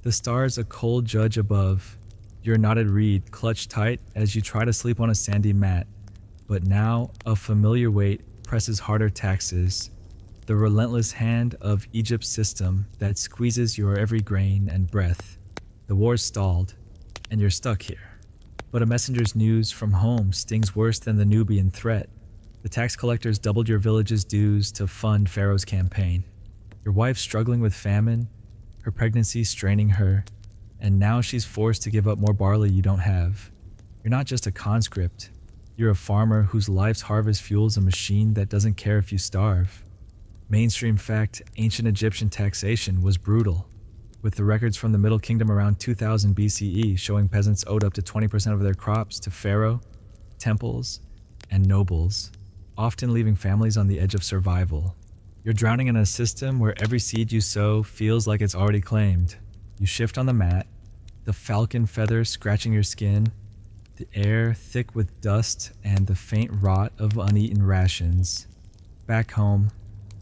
the stars a cold judge above, your knotted reed clutched tight as you try to sleep on a sandy mat. But now, a familiar weight presses harder taxes, the relentless hand of Egypt's system that squeezes your every grain and breath. The war's stalled, and you're stuck here. But a messenger's news from home stings worse than the Nubian threat. The tax collectors doubled your village's dues to fund Pharaoh's campaign. Your wife's struggling with famine, her pregnancy straining her, and now she's forced to give up more barley you don't have. You're not just a conscript. You're a farmer whose life's harvest fuels a machine that doesn't care if you starve. Mainstream fact, ancient Egyptian taxation was brutal, with the records from the Middle Kingdom around 2000 BCE showing peasants owed up to 20% of their crops to pharaoh, temples, and nobles, often leaving families on the edge of survival. You're drowning in a system where every seed you sow feels like it's already claimed. You shift on the mat, the falcon feathers scratching your skin, the air thick with dust and the faint rot of uneaten rations. Back home,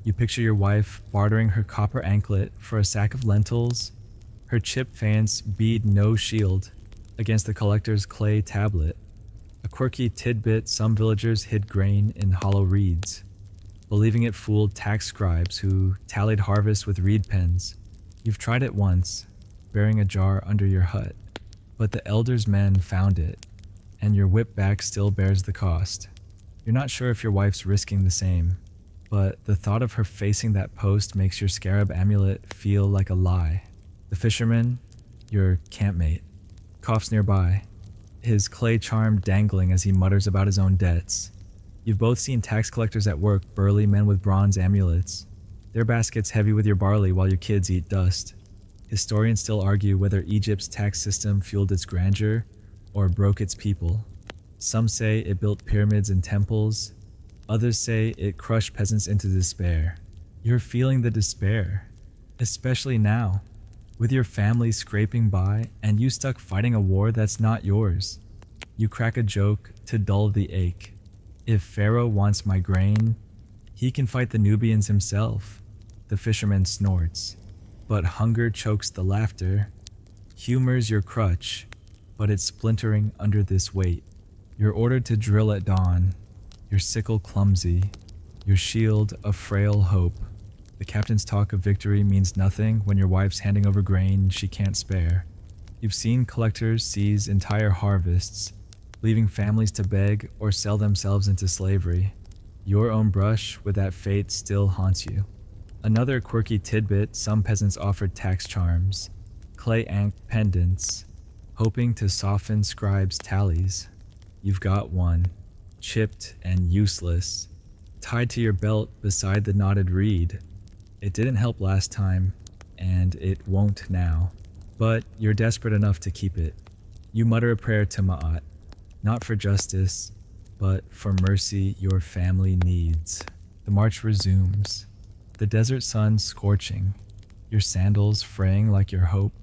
you picture your wife bartering her copper anklet for a sack of lentils, her chip fans bead no shield against the collector's clay tablet. A quirky tidbit, some villagers hid grain in hollow reeds, believing it fooled tax scribes who tallied harvests with reed pens. You've tried it once, burying a jar under your hut, but the elder's men found it, and your whip back still bears the cost. You're not sure if your wife's risking the same, but the thought of her facing that post makes your scarab amulet feel like a lie. The fisherman, your campmate, coughs nearby, his clay charm dangling as he mutters about his own debts. You've both seen tax collectors at work, burly men with bronze amulets, their baskets heavy with your barley while your kids eat dust. Historians still argue whether Egypt's tax system fueled its grandeur or broke its people. Some say it built pyramids and temples, others say it crushed peasants into despair. You're feeling the despair, especially now, with your family scraping by and you stuck fighting a war that's not yours. You crack a joke to dull the ache. If Pharaoh wants my grain, he can fight the Nubians himself. The fisherman snorts, but hunger chokes the laughter. Humor's your crutch, but it's splintering under this weight. You're ordered to drill at dawn, your sickle clumsy, your shield a frail hope. The captain's talk of victory means nothing when your wife's handing over grain she can't spare. You've seen collectors seize entire harvests, leaving families to beg or sell themselves into slavery. Your own brush with that fate still haunts you. Another quirky tidbit, some peasants offered tax charms, clay ankh pendants, hoping to soften scribes' tallies. You've got one, chipped and useless, tied to your belt beside the knotted reed. It didn't help last time, and it won't now, but you're desperate enough to keep it. You mutter a prayer to Ma'at, not for justice, but for mercy your family needs. The march resumes, the desert sun scorching, your sandals fraying like your hope.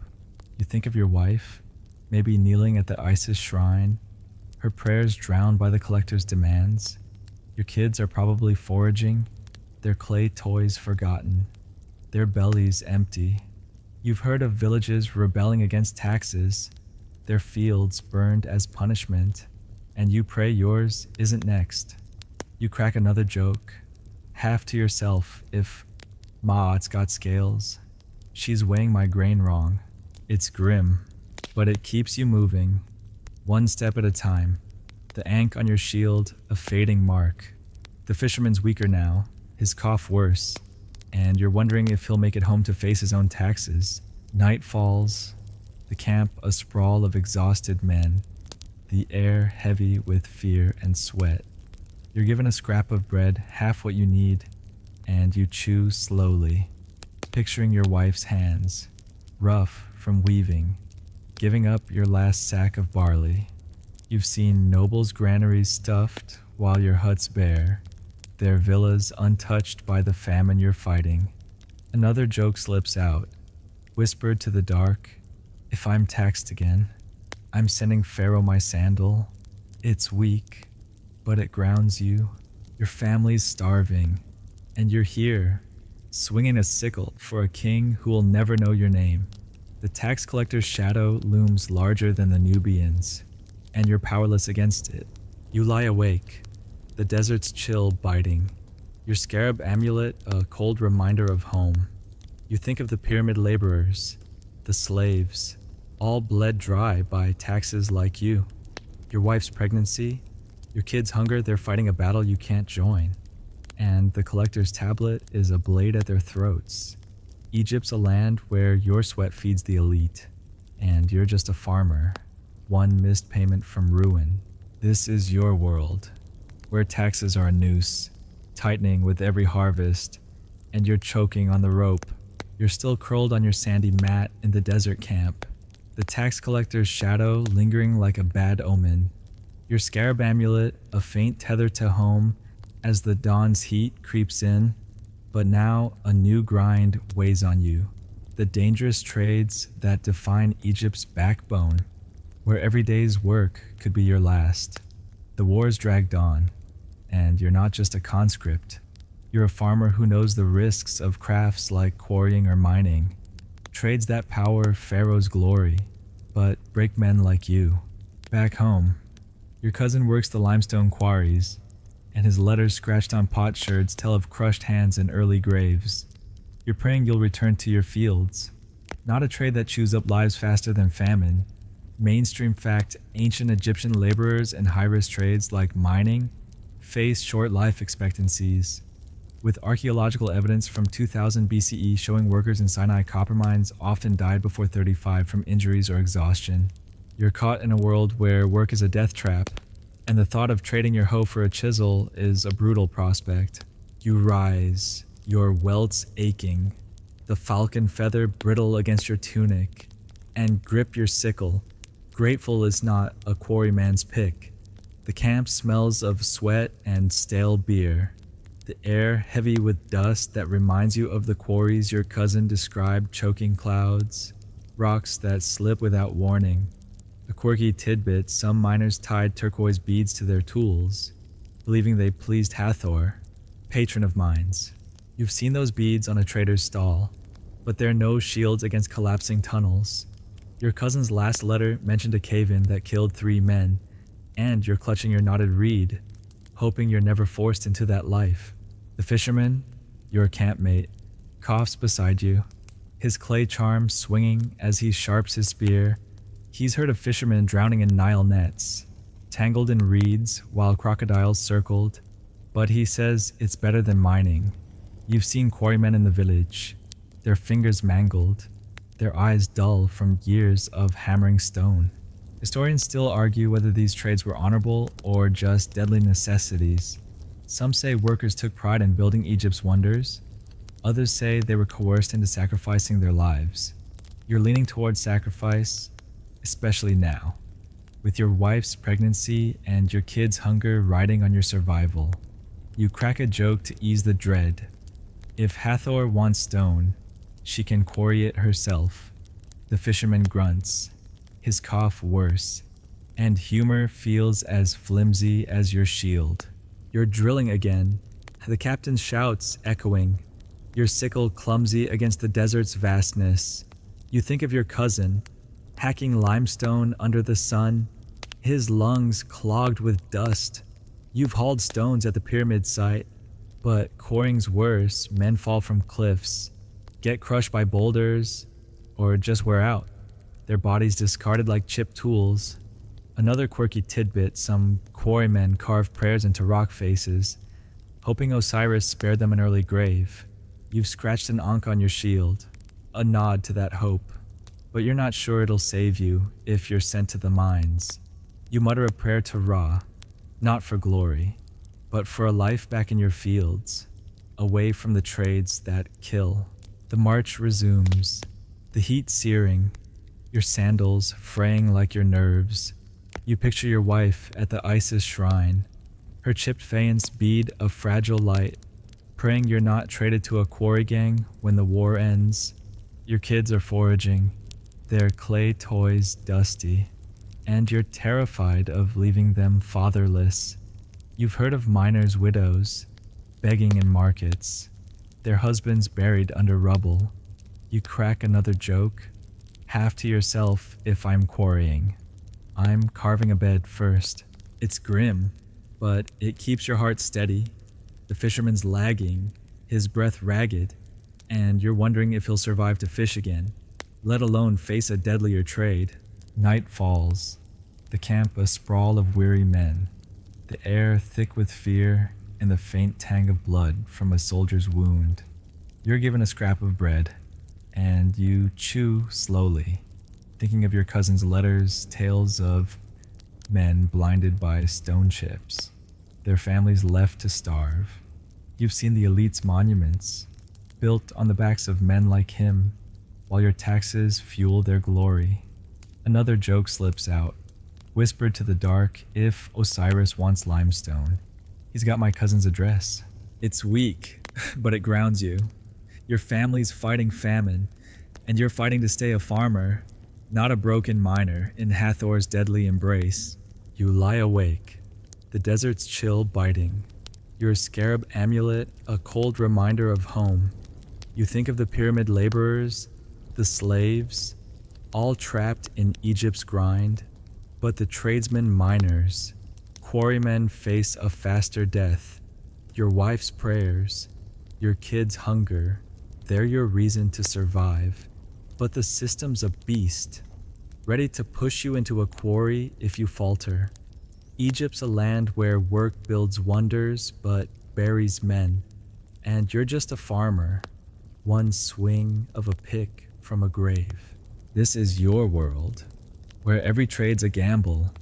You think of your wife, maybe kneeling at the Isis shrine, her prayers drowned by the collector's demands. Your kids are probably foraging, their clay toys forgotten, their bellies empty. You've heard of villages rebelling against taxes, their fields burned as punishment, and you pray yours isn't next. You crack another joke, half to yourself if Ma'at's got scales. She's weighing my grain wrong. It's grim, but it keeps you moving, one step at a time. The ankh on your shield, a fading mark. The fisherman's weaker now, his cough worse, and you're wondering if he'll make it home to face his own taxes. Night falls, the camp a sprawl of exhausted men, the air heavy with fear and sweat. You're given a scrap of bread, half what you need, and you chew slowly, picturing your wife's hands, rough from weaving, giving up your last sack of barley. You've seen nobles' granaries stuffed while your hut's bare, their villas untouched by the famine you're fighting. Another joke slips out, whispered to the dark, "If I'm taxed again, I'm sending Pharaoh my sandal. It's weak, but it grounds you. Your family's starving, and you're here, swinging a sickle for a king who will never know your name." The tax collector's shadow looms larger than the Nubians, and you're powerless against it. You lie awake, the desert's chill biting, your scarab amulet a cold reminder of home. You think of the pyramid laborers, the slaves, all bled dry by taxes like you. Your wife's pregnancy, your kids' hunger, they're fighting a battle you can't join. And the collector's tablet is a blade at their throats. Egypt's a land where your sweat feeds the elite, and you're just a farmer, one missed payment from ruin. This is your world, where taxes are a noose, tightening with every harvest, and you're choking on the rope. You're still curled on your sandy mat in the desert camp, the tax collector's shadow lingering like a bad omen. Your scarab amulet a faint tether to home as the dawn's heat creeps in. But now a new grind weighs on you, the dangerous trades that define Egypt's backbone, where every day's work could be your last. The war's dragged on, and you're not just a conscript. You're a farmer who knows the risks of crafts like quarrying or mining, trades that power Pharaoh's glory, but break men like you. Back home, your cousin works the limestone quarries, and his letters scratched on potsherds tell of crushed hands and early graves. You're praying you'll return to your fields, not a trade that chews up lives faster than famine. Mainstream fact, ancient Egyptian laborers in high-risk trades like mining face short life expectancies, with archaeological evidence from 2000 BCE showing workers in Sinai copper mines often died before 35 from injuries or exhaustion. You're caught in a world where work is a death trap, and the thought of trading your hoe for a chisel is a brutal prospect. You rise, your welts aching, the falcon feather brittle against your tunic, and grip your sickle. Grateful is not a quarryman's pick. The camp smells of sweat and stale beer, the air heavy with dust that reminds you of the quarries your cousin described choking clouds, rocks that slip without warning. A quirky tidbit, some miners tied turquoise beads to their tools, believing they pleased Hathor, patron of mines. You've seen those beads on a trader's stall, but they're no shields against collapsing tunnels. Your cousin's last letter mentioned a cave-in that killed 3 men, and you're clutching your knotted reed, hoping you're never forced into that life. The fisherman, your campmate, coughs beside you, his clay charm swinging as he sharps his spear. He's heard of fishermen drowning in Nile nets, tangled in reeds while crocodiles circled, but he says it's better than mining. You've seen quarrymen in the village, their fingers mangled, their eyes dull from years of hammering stone. Historians still argue whether these trades were honorable or just deadly necessities. Some say workers took pride in building Egypt's wonders. Others say they were coerced into sacrificing their lives. You're leaning towards sacrifice, especially now, with your wife's pregnancy and your kids' hunger riding on your survival. You crack a joke to ease the dread. If Hathor wants stone, she can quarry it herself. The fisherman grunts, his cough worse, and humor feels as flimsy as your shield. You're drilling again, the captain shouts echoing, your sickle clumsy against the desert's vastness. You think of your cousin, hacking limestone under the sun, his lungs clogged with dust. You've hauled stones at the pyramid site, but quarrying's worse. Men fall from cliffs, get crushed by boulders, or just wear out, their bodies discarded like chipped tools. Another quirky tidbit, some quarrymen carve prayers into rock faces, hoping Osiris spared them an early grave. You've scratched an ankh on your shield, a nod to that hope. But you're not sure it'll save you if you're sent to the mines. You mutter a prayer to Ra, not for glory, but for a life back in your fields, away from the trades that kill. The march resumes, the heat searing, your sandals fraying like your nerves. You picture your wife at the Isis shrine, her chipped faience bead of fragile light, praying you're not traded to a quarry gang when the war ends. Your kids are foraging, their clay toys dusty, and you're terrified of leaving them fatherless. You've heard of miners' widows, begging in markets, their husbands buried under rubble. You crack another joke, half to yourself if I'm quarrying. I'm carving a bed first. It's grim, but it keeps your heart steady. The fisherman's lagging, his breath ragged, and you're wondering if he'll survive to fish again, let alone face a deadlier trade. Night falls, the camp a sprawl of weary men, the air thick with fear and the faint tang of blood from a soldier's wound. You're given a scrap of bread, and you chew slowly, thinking of your cousin's letters, tales of men blinded by stone chips, their families left to starve. You've seen the elite's monuments, built on the backs of men like him, while your taxes fuel their glory. Another joke slips out, whispered to the dark if Osiris wants limestone. He's got my cousin's address. It's weak, but it grounds you. Your family's fighting famine, and you're fighting to stay a farmer, not a broken miner in Hathor's deadly embrace. You lie awake, the desert's chill biting, your scarab amulet a cold reminder of home. You think of the pyramid laborers, the slaves, all trapped in Egypt's grind, but the tradesmen miners, quarrymen face a faster death. Your wife's prayers, your kids' hunger, they're your reason to survive. But the system's a beast, ready to push you into a quarry if you falter. Egypt's a land where work builds wonders but buries men, and you're just a farmer, one swing of a pick from a grave. This is your world, where every trade's a gamble,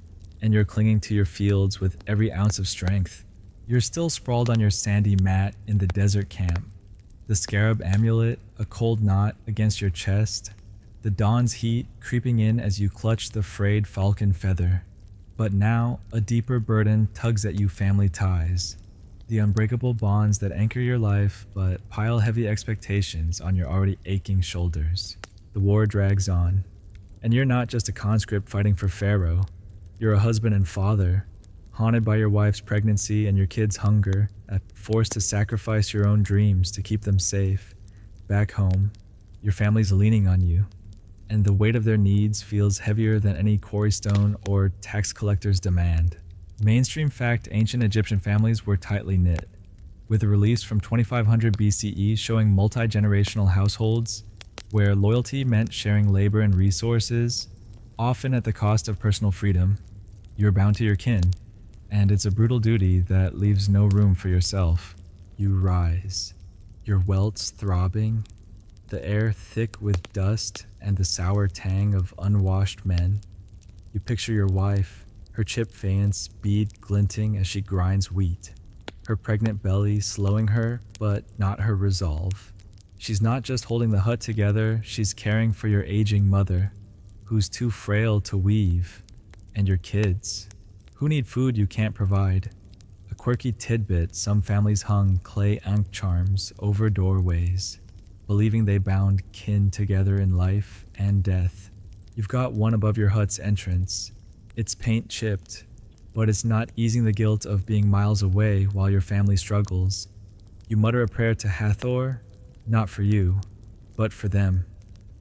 and you're clinging to your fields with every ounce of strength. You're still sprawled on your sandy mat in the desert camp, the scarab amulet a cold knot against your chest, the dawn's heat creeping in as you clutch the frayed falcon feather. But now, a deeper burden tugs at you family ties, the unbreakable bonds that anchor your life but pile heavy expectations on your already aching shoulders. The war drags on, and you're not just a conscript fighting for Pharaoh. You're a husband and father, haunted by your wife's pregnancy and your kids' hunger, forced to sacrifice your own dreams to keep them safe. Back home, your family's leaning on you, and the weight of their needs feels heavier than any quarry stone or tax collector's demand. Mainstream fact, ancient Egyptian families were tightly knit, with reliefs from 2500 BCE showing multi-generational households where loyalty meant sharing labor and resources, often at the cost of personal freedom. You're bound to your kin, and it's a brutal duty that leaves no room for yourself. You rise, your welts throbbing, the air thick with dust and the sour tang of unwashed men. You picture your wife, her chipped faience bead glinting as she grinds wheat, her pregnant belly slowing her, but not her resolve. She's not just holding the hut together, she's caring for your aging mother, who's too frail to weave, and your kids, who need food you can't provide. A quirky tidbit, some families hung clay ankh charms over doorways, believing they bound kin together in life and death. You've got one above your hut's entrance. It's paint chipped, but it's not easing the guilt of being miles away while your family struggles. You mutter a prayer to Hathor, not for you, but for them.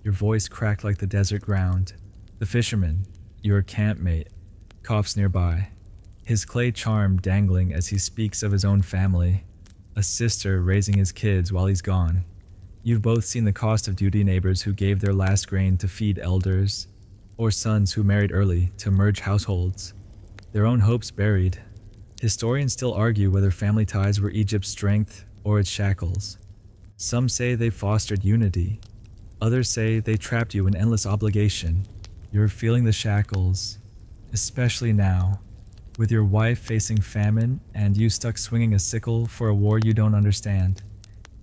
Your voice cracked like the desert ground. The fisherman, your campmate, coughs nearby, his clay charm dangling as he speaks of his own family, a sister raising his kids while he's gone. You've both seen the cost of duty neighbors who gave their last grain to feed elders, or sons who married early to merge households, their own hopes buried. Historians still argue whether family ties were Egypt's strength or its shackles. Some say they fostered unity. Others say they trapped you in endless obligation. You're feeling the shackles, especially now, with your wife facing famine and you stuck swinging a sickle for a war you don't understand.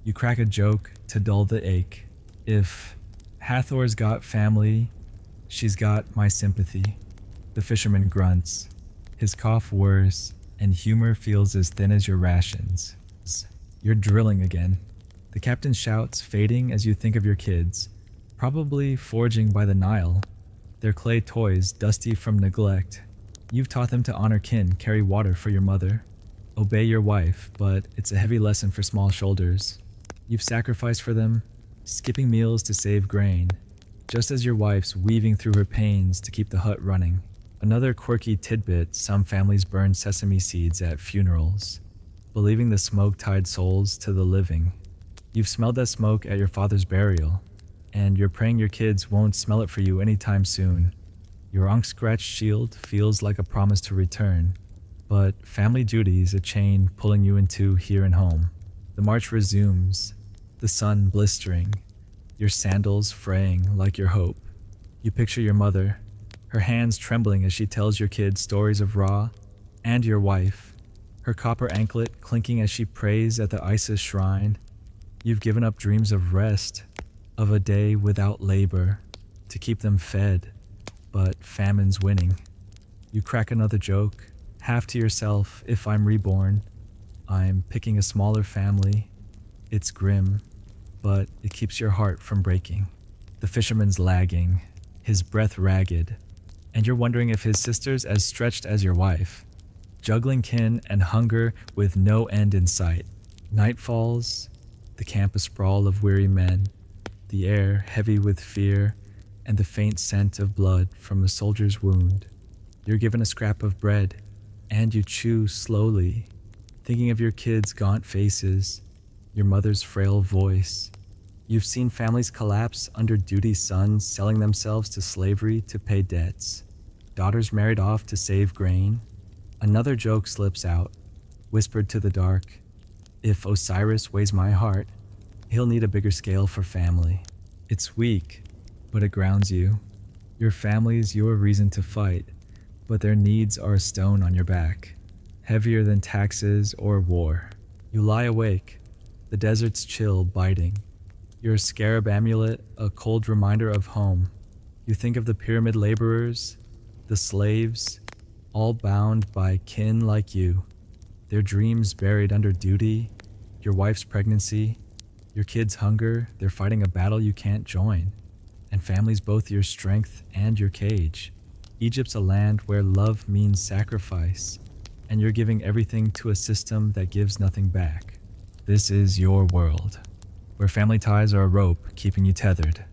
You crack a joke to dull the ache. If Hathor's got family, She's got my sympathy. The fisherman grunts. His cough whirs, and humor feels as thin as your rations. You're drilling again. The captain shouts, fading as you think of your kids, probably foraging by the Nile, their clay toys dusty from neglect. You've taught them to honor kin, carry water for your mother, obey your wife, but it's a heavy lesson for small shoulders. You've sacrificed for them, skipping meals to save grain, just as your wife's weaving through her pains to keep the hut running. Another quirky tidbit: some families burn sesame seeds at funerals, believing the smoke tied souls to the living. You've smelled that smoke at your father's burial, and you're praying your kids won't smell it for you anytime soon. Your unscratched shield feels like a promise to return, but family duty's a chain pulling you into here and home. The march resumes, the sun blistering, your sandals fraying like your hope. You picture your mother, her hands trembling as she tells your kids stories of Ra, and your wife, her copper anklet clinking as she prays at the Isis shrine. You've given up dreams of rest, of a day without labor, to keep them fed, but famine's winning. You crack another joke, half to yourself: if I'm reborn, I'm picking a smaller family. It's grim, but it keeps your heart from breaking. The fisherman's lagging, his breath ragged, and you're wondering if his sister's as stretched as your wife, juggling kin and hunger with no end in sight. Night falls, the camp a sprawl of weary men, the air heavy with fear and the faint scent of blood from a soldier's wound. You're given a scrap of bread, and you chew slowly, thinking of your kids' gaunt faces, your mother's frail voice. You've seen families collapse under duty, sons selling themselves to slavery to pay debts, daughters married off to save grain. Another joke slips out, whispered to the dark: if Osiris weighs my heart, he'll need a bigger scale for family. It's weak, but it grounds you. Your family's your reason to fight, but their needs are a stone on your back, heavier than taxes or war. You lie awake, the desert's chill biting. Your scarab amulet, a cold reminder of home. You think of the pyramid laborers, the slaves, all bound by kin like you. Their dreams buried under duty, your wife's pregnancy, your kids' hunger. They're fighting a battle you can't join. And family's both your strength and your cage. Egypt's a land where love means sacrifice, and you're giving everything to a system that gives nothing back. This is your world, where family ties are a rope keeping you tethered,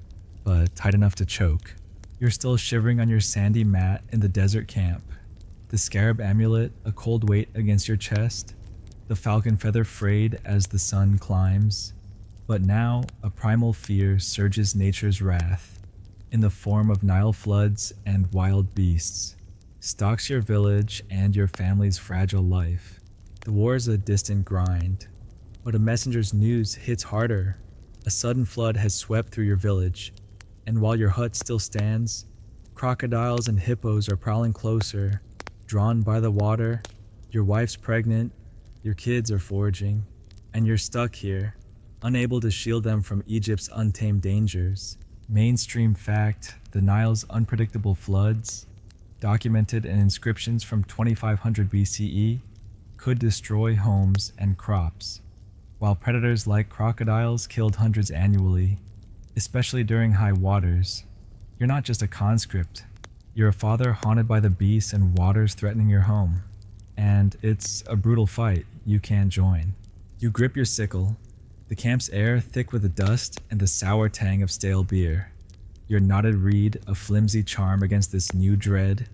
but tight enough to choke. You're still shivering on your sandy mat in the desert camp, the scarab amulet a cold weight against your chest, the falcon feather frayed as the sun climbs. But now a primal fear surges nature's wrath, in the form of Nile floods and wild beasts, stalks your village and your family's fragile life. The war's a distant grind, but a messenger's news hits harder. A sudden flood has swept through your village, and while your hut still stands, crocodiles and hippos are prowling closer, drawn by the water. Your wife's pregnant, your kids are foraging, and you're stuck here, unable to shield them from Egypt's untamed dangers. Mainstream fact: the Nile's unpredictable floods, documented in inscriptions from 2500 BCE, could destroy homes and crops, while predators like crocodiles killed hundreds annually, especially during high waters. You're not just a conscript, you're a father haunted by the beasts and waters threatening your home. And it's a brutal fight you can't join. You grip your sickle, the camp's air thick with the dust and the sour tang of stale beer. Your knotted reed a flimsy charm against this new dread.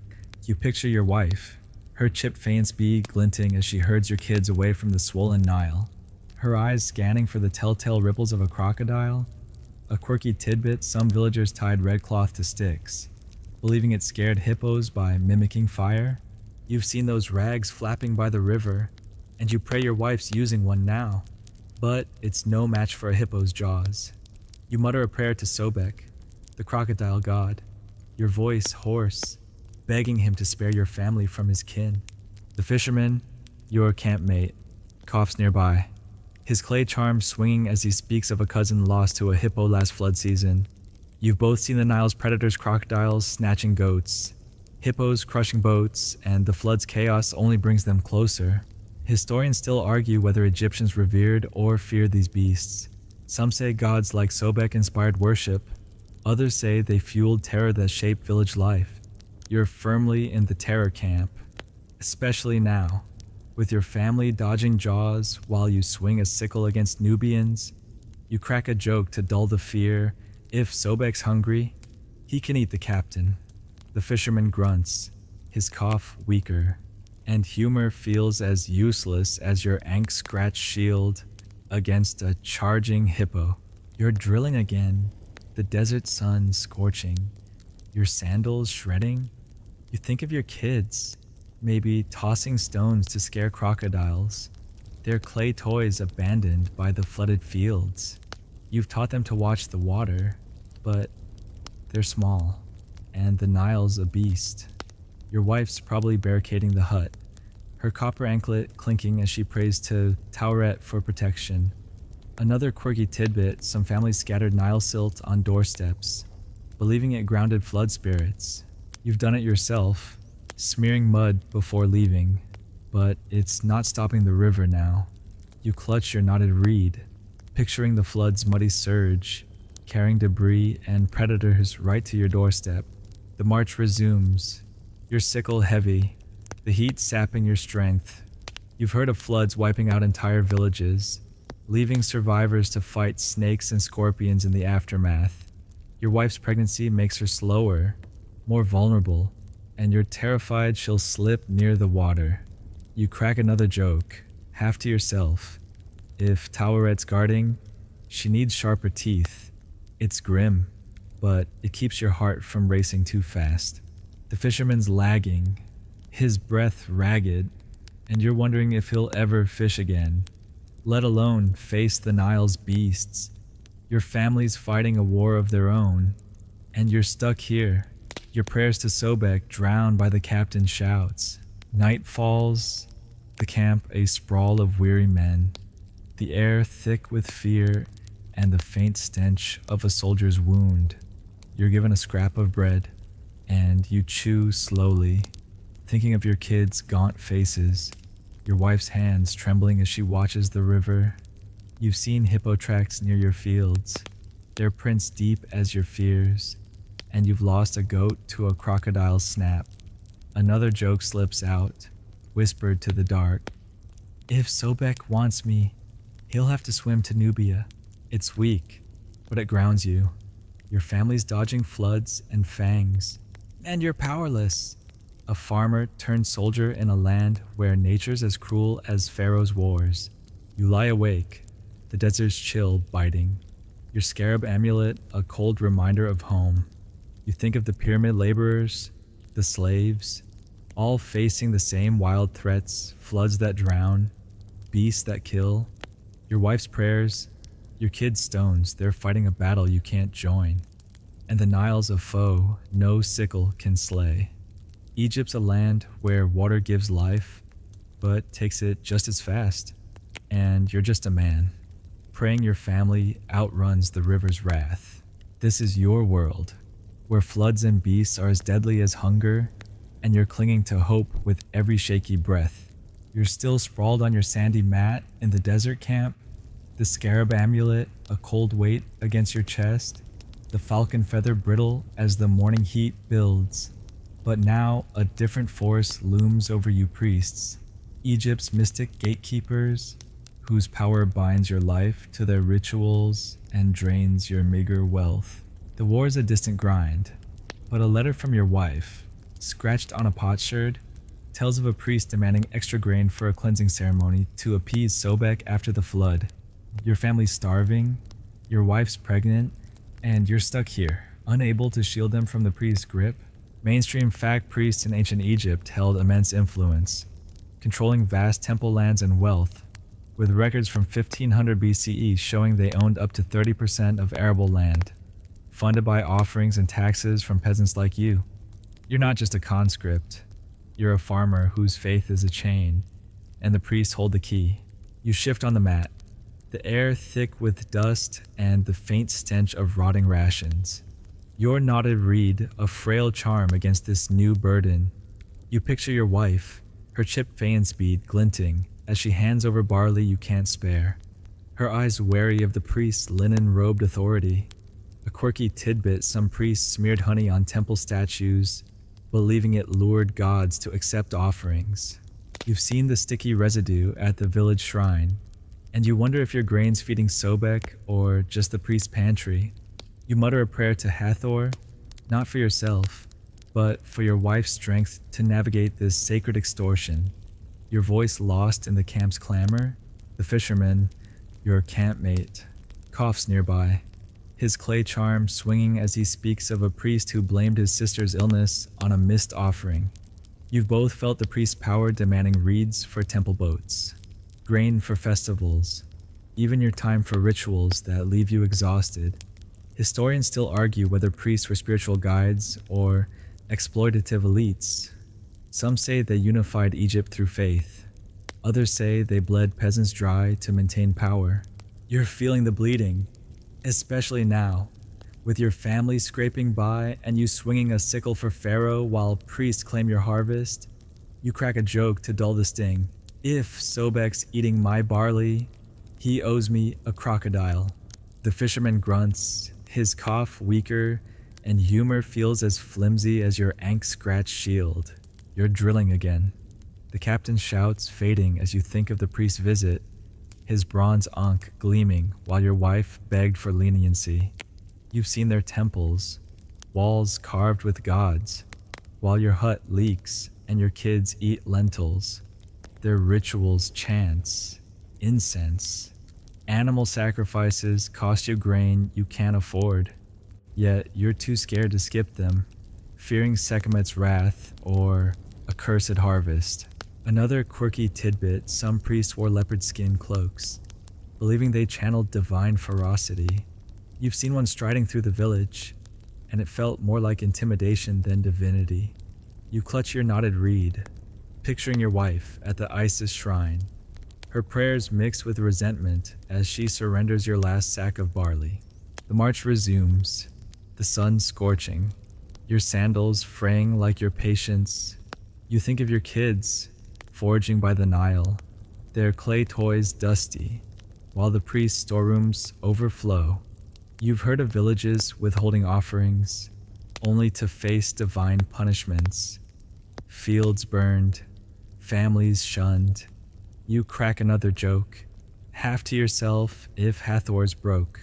You picture your wife, her chipped faint's bee glinting as she herds your kids away from the swollen Nile, her eyes scanning for the telltale ripples of a crocodile. A quirky tidbit: some villagers tied red cloth to sticks, believing it scared hippos by mimicking fire. You've seen those rags flapping by the river, and you pray your wife's using one now. But it's no match for a hippo's jaws. You mutter a prayer to Sobek, the crocodile god, your voice hoarse, begging him to spare your family from his kin. The fisherman, your campmate, coughs nearby, his clay charm swinging as he speaks of a cousin lost to a hippo last flood season. You've both seen the Nile's predators, crocodiles snatching goats, hippos crushing boats, and the flood's chaos only brings them closer. Historians still argue whether Egyptians revered or feared these beasts. Some say gods like Sobek inspired worship. Others say they fueled terror that shaped village life. You're firmly in the terror camp, especially now, with your family dodging jaws while you swing a sickle against Nubians. You crack a joke to dull the fear. If Sobek's hungry, he can eat the captain. The fisherman grunts, his cough weaker, and humor feels as useless as your ink-scratched shield against a charging hippo. You're drilling again, the desert sun scorching, your sandals shredding. You think of your kids, maybe tossing stones to scare crocodiles, their clay toys abandoned by the flooded fields. You've taught them to watch the water, but they're small, and the Nile's a beast. Your wife's probably barricading the hut, her copper anklet clinking as she prays to Tauret for protection. Another quirky tidbit: some families scattered Nile silt on doorsteps, believing it grounded flood spirits. You've done it yourself, smearing mud before leaving, but it's not stopping the river now. You clutch your knotted reed, picturing the flood's muddy surge, carrying debris and predators right to your doorstep. The march resumes, your sickle heavy, the heat sapping your strength. You've heard of floods wiping out entire villages, leaving survivors to fight snakes and scorpions in the aftermath. Your wife's pregnancy makes her slower, more vulnerable, and you're terrified she'll slip near the water. You crack another joke, half to yourself. If Tauret's guarding, she needs sharper teeth. It's grim, but it keeps your heart from racing too fast. The fisherman's lagging, his breath ragged, and you're wondering if he'll ever fish again, let alone face the Nile's beasts. Your family's fighting a war of their own, and you're stuck here, your prayers to Sobek drowned by the captain's shouts. Night falls, the camp a sprawl of weary men, the air thick with fear and the faint stench of a soldier's wound. You're given a scrap of bread, and you chew slowly, thinking of your kids' gaunt faces, your wife's hands trembling as she watches the river. You've seen hippo tracks near your fields, their prints deep as your fears, and you've lost a goat to a crocodile's snap. Another joke slips out, whispered to the dark. If Sobek wants me, he'll have to swim to Nubia. It's weak, but it grounds you. Your family's dodging floods and fangs, and you're powerless. A farmer turned soldier in a land where nature's as cruel as Pharaoh's wars. You lie awake, the desert's chill biting. Your scarab amulet a cold reminder of home. You think of the pyramid laborers, the slaves, all facing the same wild threats, floods that drown, beasts that kill. Your wife's prayers, your kids' stones, they're fighting a battle you can't join. And the Nile's a foe no sickle can slay. Egypt's a land where water gives life, but takes it just as fast. And you're just a man, praying your family outruns the river's wrath. This is your world, where floods and beasts are as deadly as hunger, and you're clinging to hope with every shaky breath. You're still sprawled on your sandy mat in the desert camp, the scarab amulet a cold weight against your chest, the falcon feather brittle as the morning heat builds. But now a different force looms over you priests, Egypt's mystic gatekeepers, whose power binds your life to their rituals and drains your meager wealth. The war's a distant grind, but a letter from your wife, scratched on a potsherd, tells of a priest demanding extra grain for a cleansing ceremony to appease Sobek after the flood. Your family's starving, your wife's pregnant, and you're stuck here, unable to shield them from the priest's grip. Mainstream fact priests in ancient Egypt held immense influence, controlling vast temple lands and wealth, with records from 1500 BCE showing they owned up to 30% of arable land, funded by offerings and taxes from peasants like you. You're not just a conscript, you're a farmer whose faith is a chain, and the priests hold the key. You shift on the mat, the air thick with dust and the faint stench of rotting rations. Your knotted reed, a frail charm against this new burden. You picture your wife, her chipped fan speed glinting as she hands over barley you can't spare. Her eyes wary of the priest's linen-robed authority. A quirky tidbit some priest smeared honey on temple statues, believing it lured gods to accept offerings. You've seen the sticky residue at the village shrine, and you wonder if your grain's feeding Sobek or just the priest's pantry. You mutter a prayer to Hathor, not for yourself, but for your wife's strength to navigate this sacred extortion. Your voice lost in the camp's clamor. The fisherman, your campmate, coughs nearby, his clay charm swinging as he speaks of a priest who blamed his sister's illness on a missed offering. You've both felt the priest's power demanding reeds for temple boats, grain for festivals, even your time for rituals that leave you exhausted. Historians still argue whether priests were spiritual guides or exploitative elites. Some say they unified Egypt through faith. Others say they bled peasants dry to maintain power. You're feeling the bleeding, especially now, with your family scraping by and you swinging a sickle for Pharaoh while priests claim your harvest. You crack a joke to dull the sting. If Sobek's eating my barley, he owes me a crocodile. The fisherman grunts, his cough weaker, and humor feels as flimsy as your ankh-scratched shield. You're drilling again. The captain shouts, fading as you think of the priest's visit, his bronze ankh gleaming while your wife begged for leniency. You've seen their temples, walls carved with gods, while your hut leaks and your kids eat lentils. Their rituals chants, incense. Animal sacrifices cost you grain you can't afford, yet you're too scared to skip them, fearing Sekhmet's wrath or a cursed harvest. Another quirky tidbit, some priests wore leopard skin cloaks, believing they channeled divine ferocity. You've seen one striding through the village, and it felt more like intimidation than divinity. You clutch your knotted reed, picturing your wife at the Isis shrine, her prayers mixed with resentment as she surrenders your last sack of barley. The march resumes, the sun scorching, your sandals fraying like your patience. You think of your kids, foraging by the Nile, their clay toys dusty, while the priest's storerooms overflow. You've heard of villages withholding offerings, only to face divine punishments. Fields burned, families shunned. You crack another joke, half to yourself if Hathor's broke.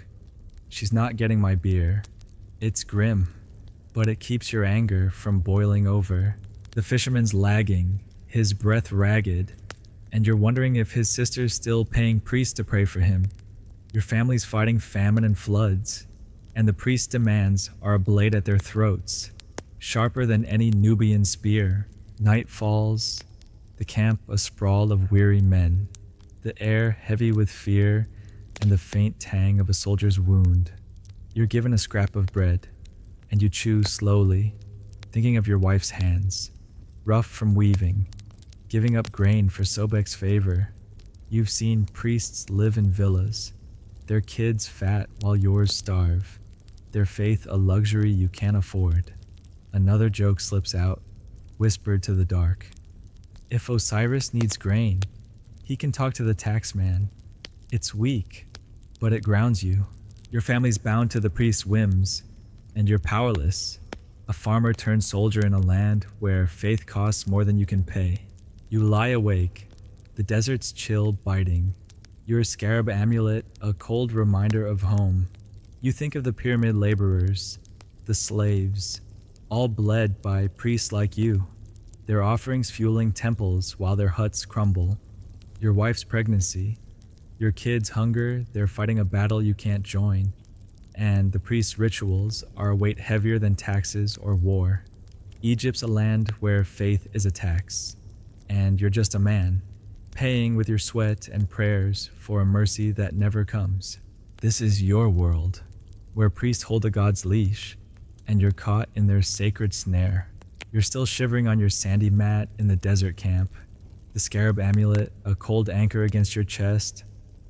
She's not getting my beer. It's grim, but it keeps your anger from boiling over. The fisherman's lagging, his breath ragged, and you're wondering if his sister's still paying priests to pray for him. Your family's fighting famine and floods, and the priest's demands are a blade at their throats, sharper than any Nubian spear. Night falls, the camp a sprawl of weary men, the air heavy with fear and the faint tang of a soldier's wound. You're given a scrap of bread, and you chew slowly, thinking of your wife's hands, rough from weaving, giving up grain for Sobek's favor. You've seen priests live in villas, their kids fat while yours starve, their faith a luxury you can't afford. Another joke slips out, whispered to the dark. If Osiris needs grain, he can talk to the taxman. It's weak, but it grounds you. Your family's bound to the priest's whims, and you're powerless. A farmer turned soldier in a land where faith costs more than you can pay. You lie awake, the desert's chill biting. Your scarab amulet, a cold reminder of home. You think of the pyramid laborers, the slaves, all bled by priests like you, their offerings fueling temples while their huts crumble. Your wife's pregnancy, your kids' hunger, they're fighting a battle you can't join. And the priest's rituals are a weight heavier than taxes or war. Egypt's a land where faith is a tax, and you're just a man, paying with your sweat and prayers for a mercy that never comes. This is your world, where priests hold a god's leash, and you're caught in their sacred snare. You're still shivering on your sandy mat in the desert camp, the scarab amulet a cold anchor against your chest,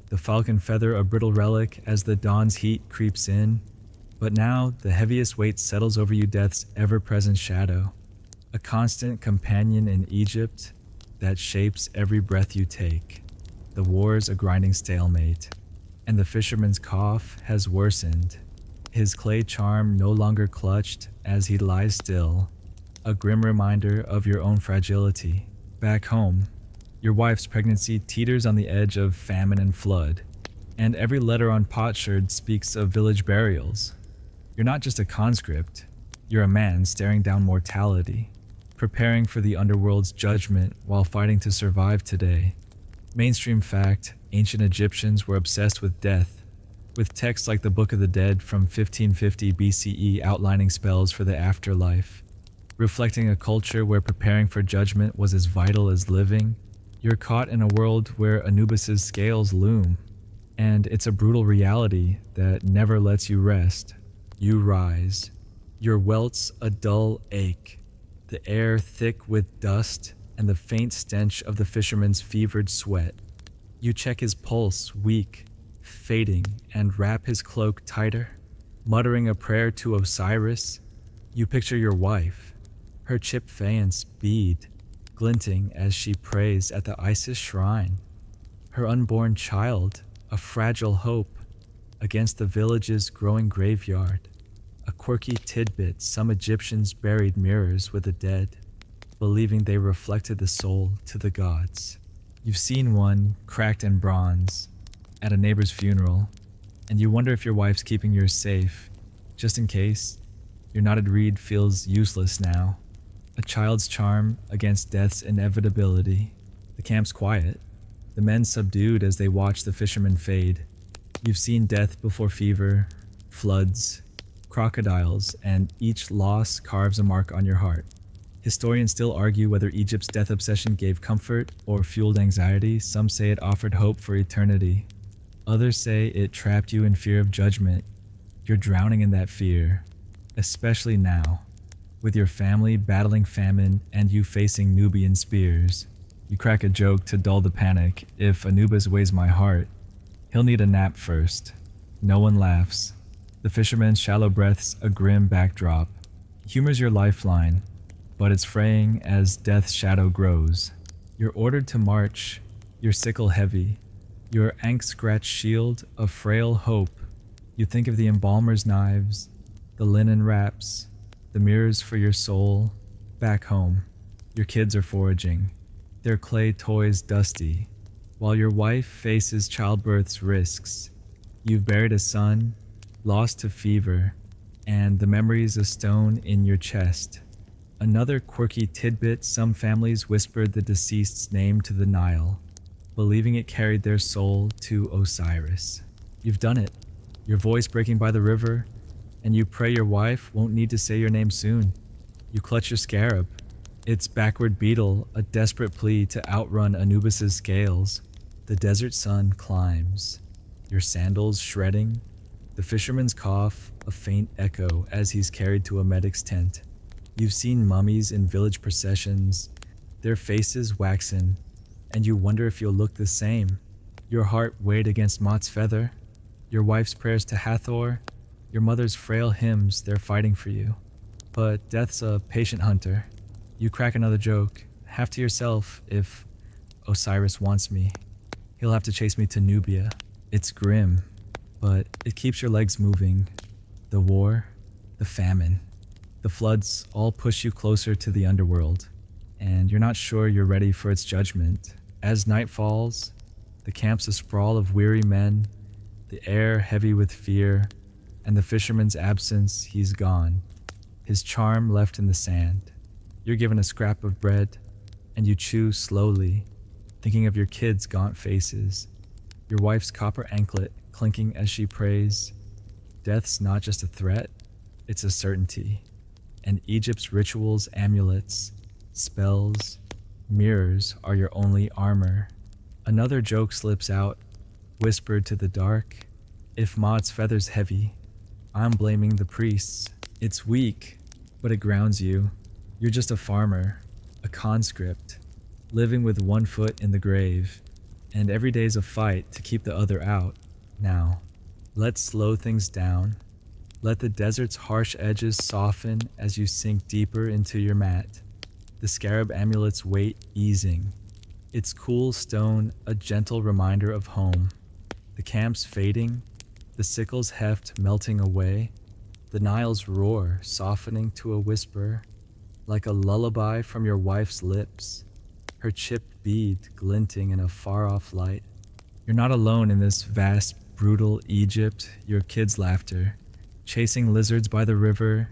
the falcon feather a brittle relic as the dawn's heat creeps in. But now the heaviest weight settles over you, death's ever-present shadow, a constant companion in Egypt that shapes every breath you take. The war's a grinding stalemate, and the fisherman's cough has worsened, his clay charm no longer clutched as he lies still, a grim reminder of your own fragility. Back home, your wife's pregnancy teeters on the edge of famine and flood, and every letter on potsherd speaks of village burials. You're not just a conscript, you're a man staring down mortality, preparing for the underworld's judgment while fighting to survive today. Mainstream fact, ancient Egyptians were obsessed with death, with texts like the Book of the Dead from 1550 BCE outlining spells for the afterlife. Reflecting a culture where preparing for judgment was as vital as living, you're caught in a world where Anubis's scales loom, and it's a brutal reality that never lets you rest. You rise, your welts a dull ache, the air thick with dust and the faint stench of the fisherman's fevered sweat. You check his pulse, weak, fading, and wrap his cloak tighter. Muttering a prayer to Osiris, you picture your wife, her chip faience bead glinting as she prays at the Isis shrine, her unborn child, a fragile hope against the village's growing graveyard, a quirky tidbit some Egyptians buried mirrors with the dead, believing they reflected the soul to the gods. You've seen one, cracked in bronze, at a neighbor's funeral, and you wonder if your wife's keeping yours safe, just in case. Your knotted reed feels useless now, a child's charm against death's inevitability. The camp's quiet, the men subdued as they watch the fishermen fade. You've seen death before fever, floods, crocodiles, and each loss carves a mark on your heart. Historians still argue whether Egypt's death obsession gave comfort or fueled anxiety. Some say it offered hope for eternity. Others say it trapped you in fear of judgment. You're drowning in that fear, especially now, with your family battling famine and you facing Nubian spears. You crack a joke to dull the panic. If Anubis weighs my heart, he'll need a nap first. No one laughs. The fisherman's shallow breath's a grim backdrop. Humor's your lifeline, but it's fraying as death's shadow grows. You're ordered to march, your sickle heavy, your ankh-scratched shield a frail hope. You think of the embalmer's knives, the linen wraps, the mirrors for your soul. Back home, your kids are foraging, their clay toys dusty, while your wife faces childbirth's risks. You've buried a son, lost to fever, and the memory's a stone in your chest. Another quirky tidbit, some families whispered the deceased's name to the Nile, believing it carried their soul to Osiris. You've done it, your voice breaking by the river, and you pray your wife won't need to say your name soon. You clutch your scarab, its backward beetle a desperate plea to outrun Anubis's scales. The desert sun climbs, your sandals shredding, the fisherman's cough a faint echo as he's carried to a medic's tent. You've seen mummies in village processions, their faces waxen, and you wonder if you'll look the same. Your heart weighed against Mot's feather, your wife's prayers to Hathor, your mother's frail hymns, they're fighting for you. But death's a patient hunter. You crack another joke, half to yourself. If Osiris wants me, he'll have to chase me to Nubia. It's grim, but it keeps your legs moving. The war, the famine, the floods all push you closer to the underworld, and you're not sure you're ready for its judgment. As night falls, the camp's a sprawl of weary men, the air heavy with fear, and the fisherman's absence, he's gone, his charm left in the sand. You're given a scrap of bread, and you chew slowly, thinking of your kids' gaunt faces, your wife's copper anklet clinking as she prays. Death's not just a threat, it's a certainty. And Egypt's rituals, amulets, spells, mirrors are your only armor. Another joke slips out, whispered to the dark. If Maud's feather's heavy, I'm blaming the priests. It's weak, but it grounds you. You're just a farmer, a conscript, living with one foot in the grave, and every day's a fight to keep the other out. Now, let's slow things down. Let the desert's harsh edges soften as you sink deeper into your mat, the scarab amulet's weight easing, its cool stone a gentle reminder of home. The camp's fading, the sickle's heft melting away, the Nile's roar softening to a whisper, like a lullaby from your wife's lips, her chipped bead glinting in a far-off light. You're not alone in this vast, brutal Egypt. Your kids' laughter, chasing lizards by the river,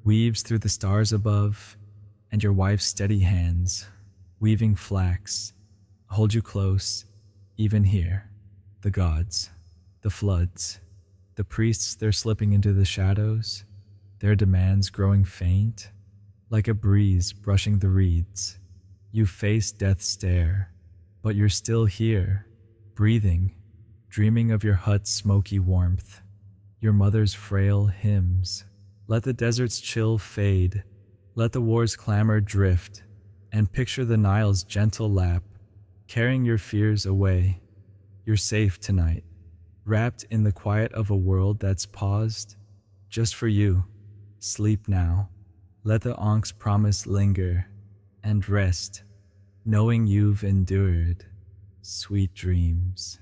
weaves through the stars above, and your wife's steady hands, weaving flax, hold you close, even here. The gods, the floods, the priests they're slipping into the shadows, their demands growing faint, like a breeze brushing the reeds. You face death's stare, but you're still here, breathing, dreaming of your hut's smoky warmth, your mother's frail hymns. Let the desert's chill fade, let the war's clamor drift, and picture the Nile's gentle lap, carrying your fears away. You're safe tonight, wrapped in the quiet of a world that's paused, just for you. Sleep now. Let the Ank's promise linger, and rest, knowing you've endured. Sweet dreams.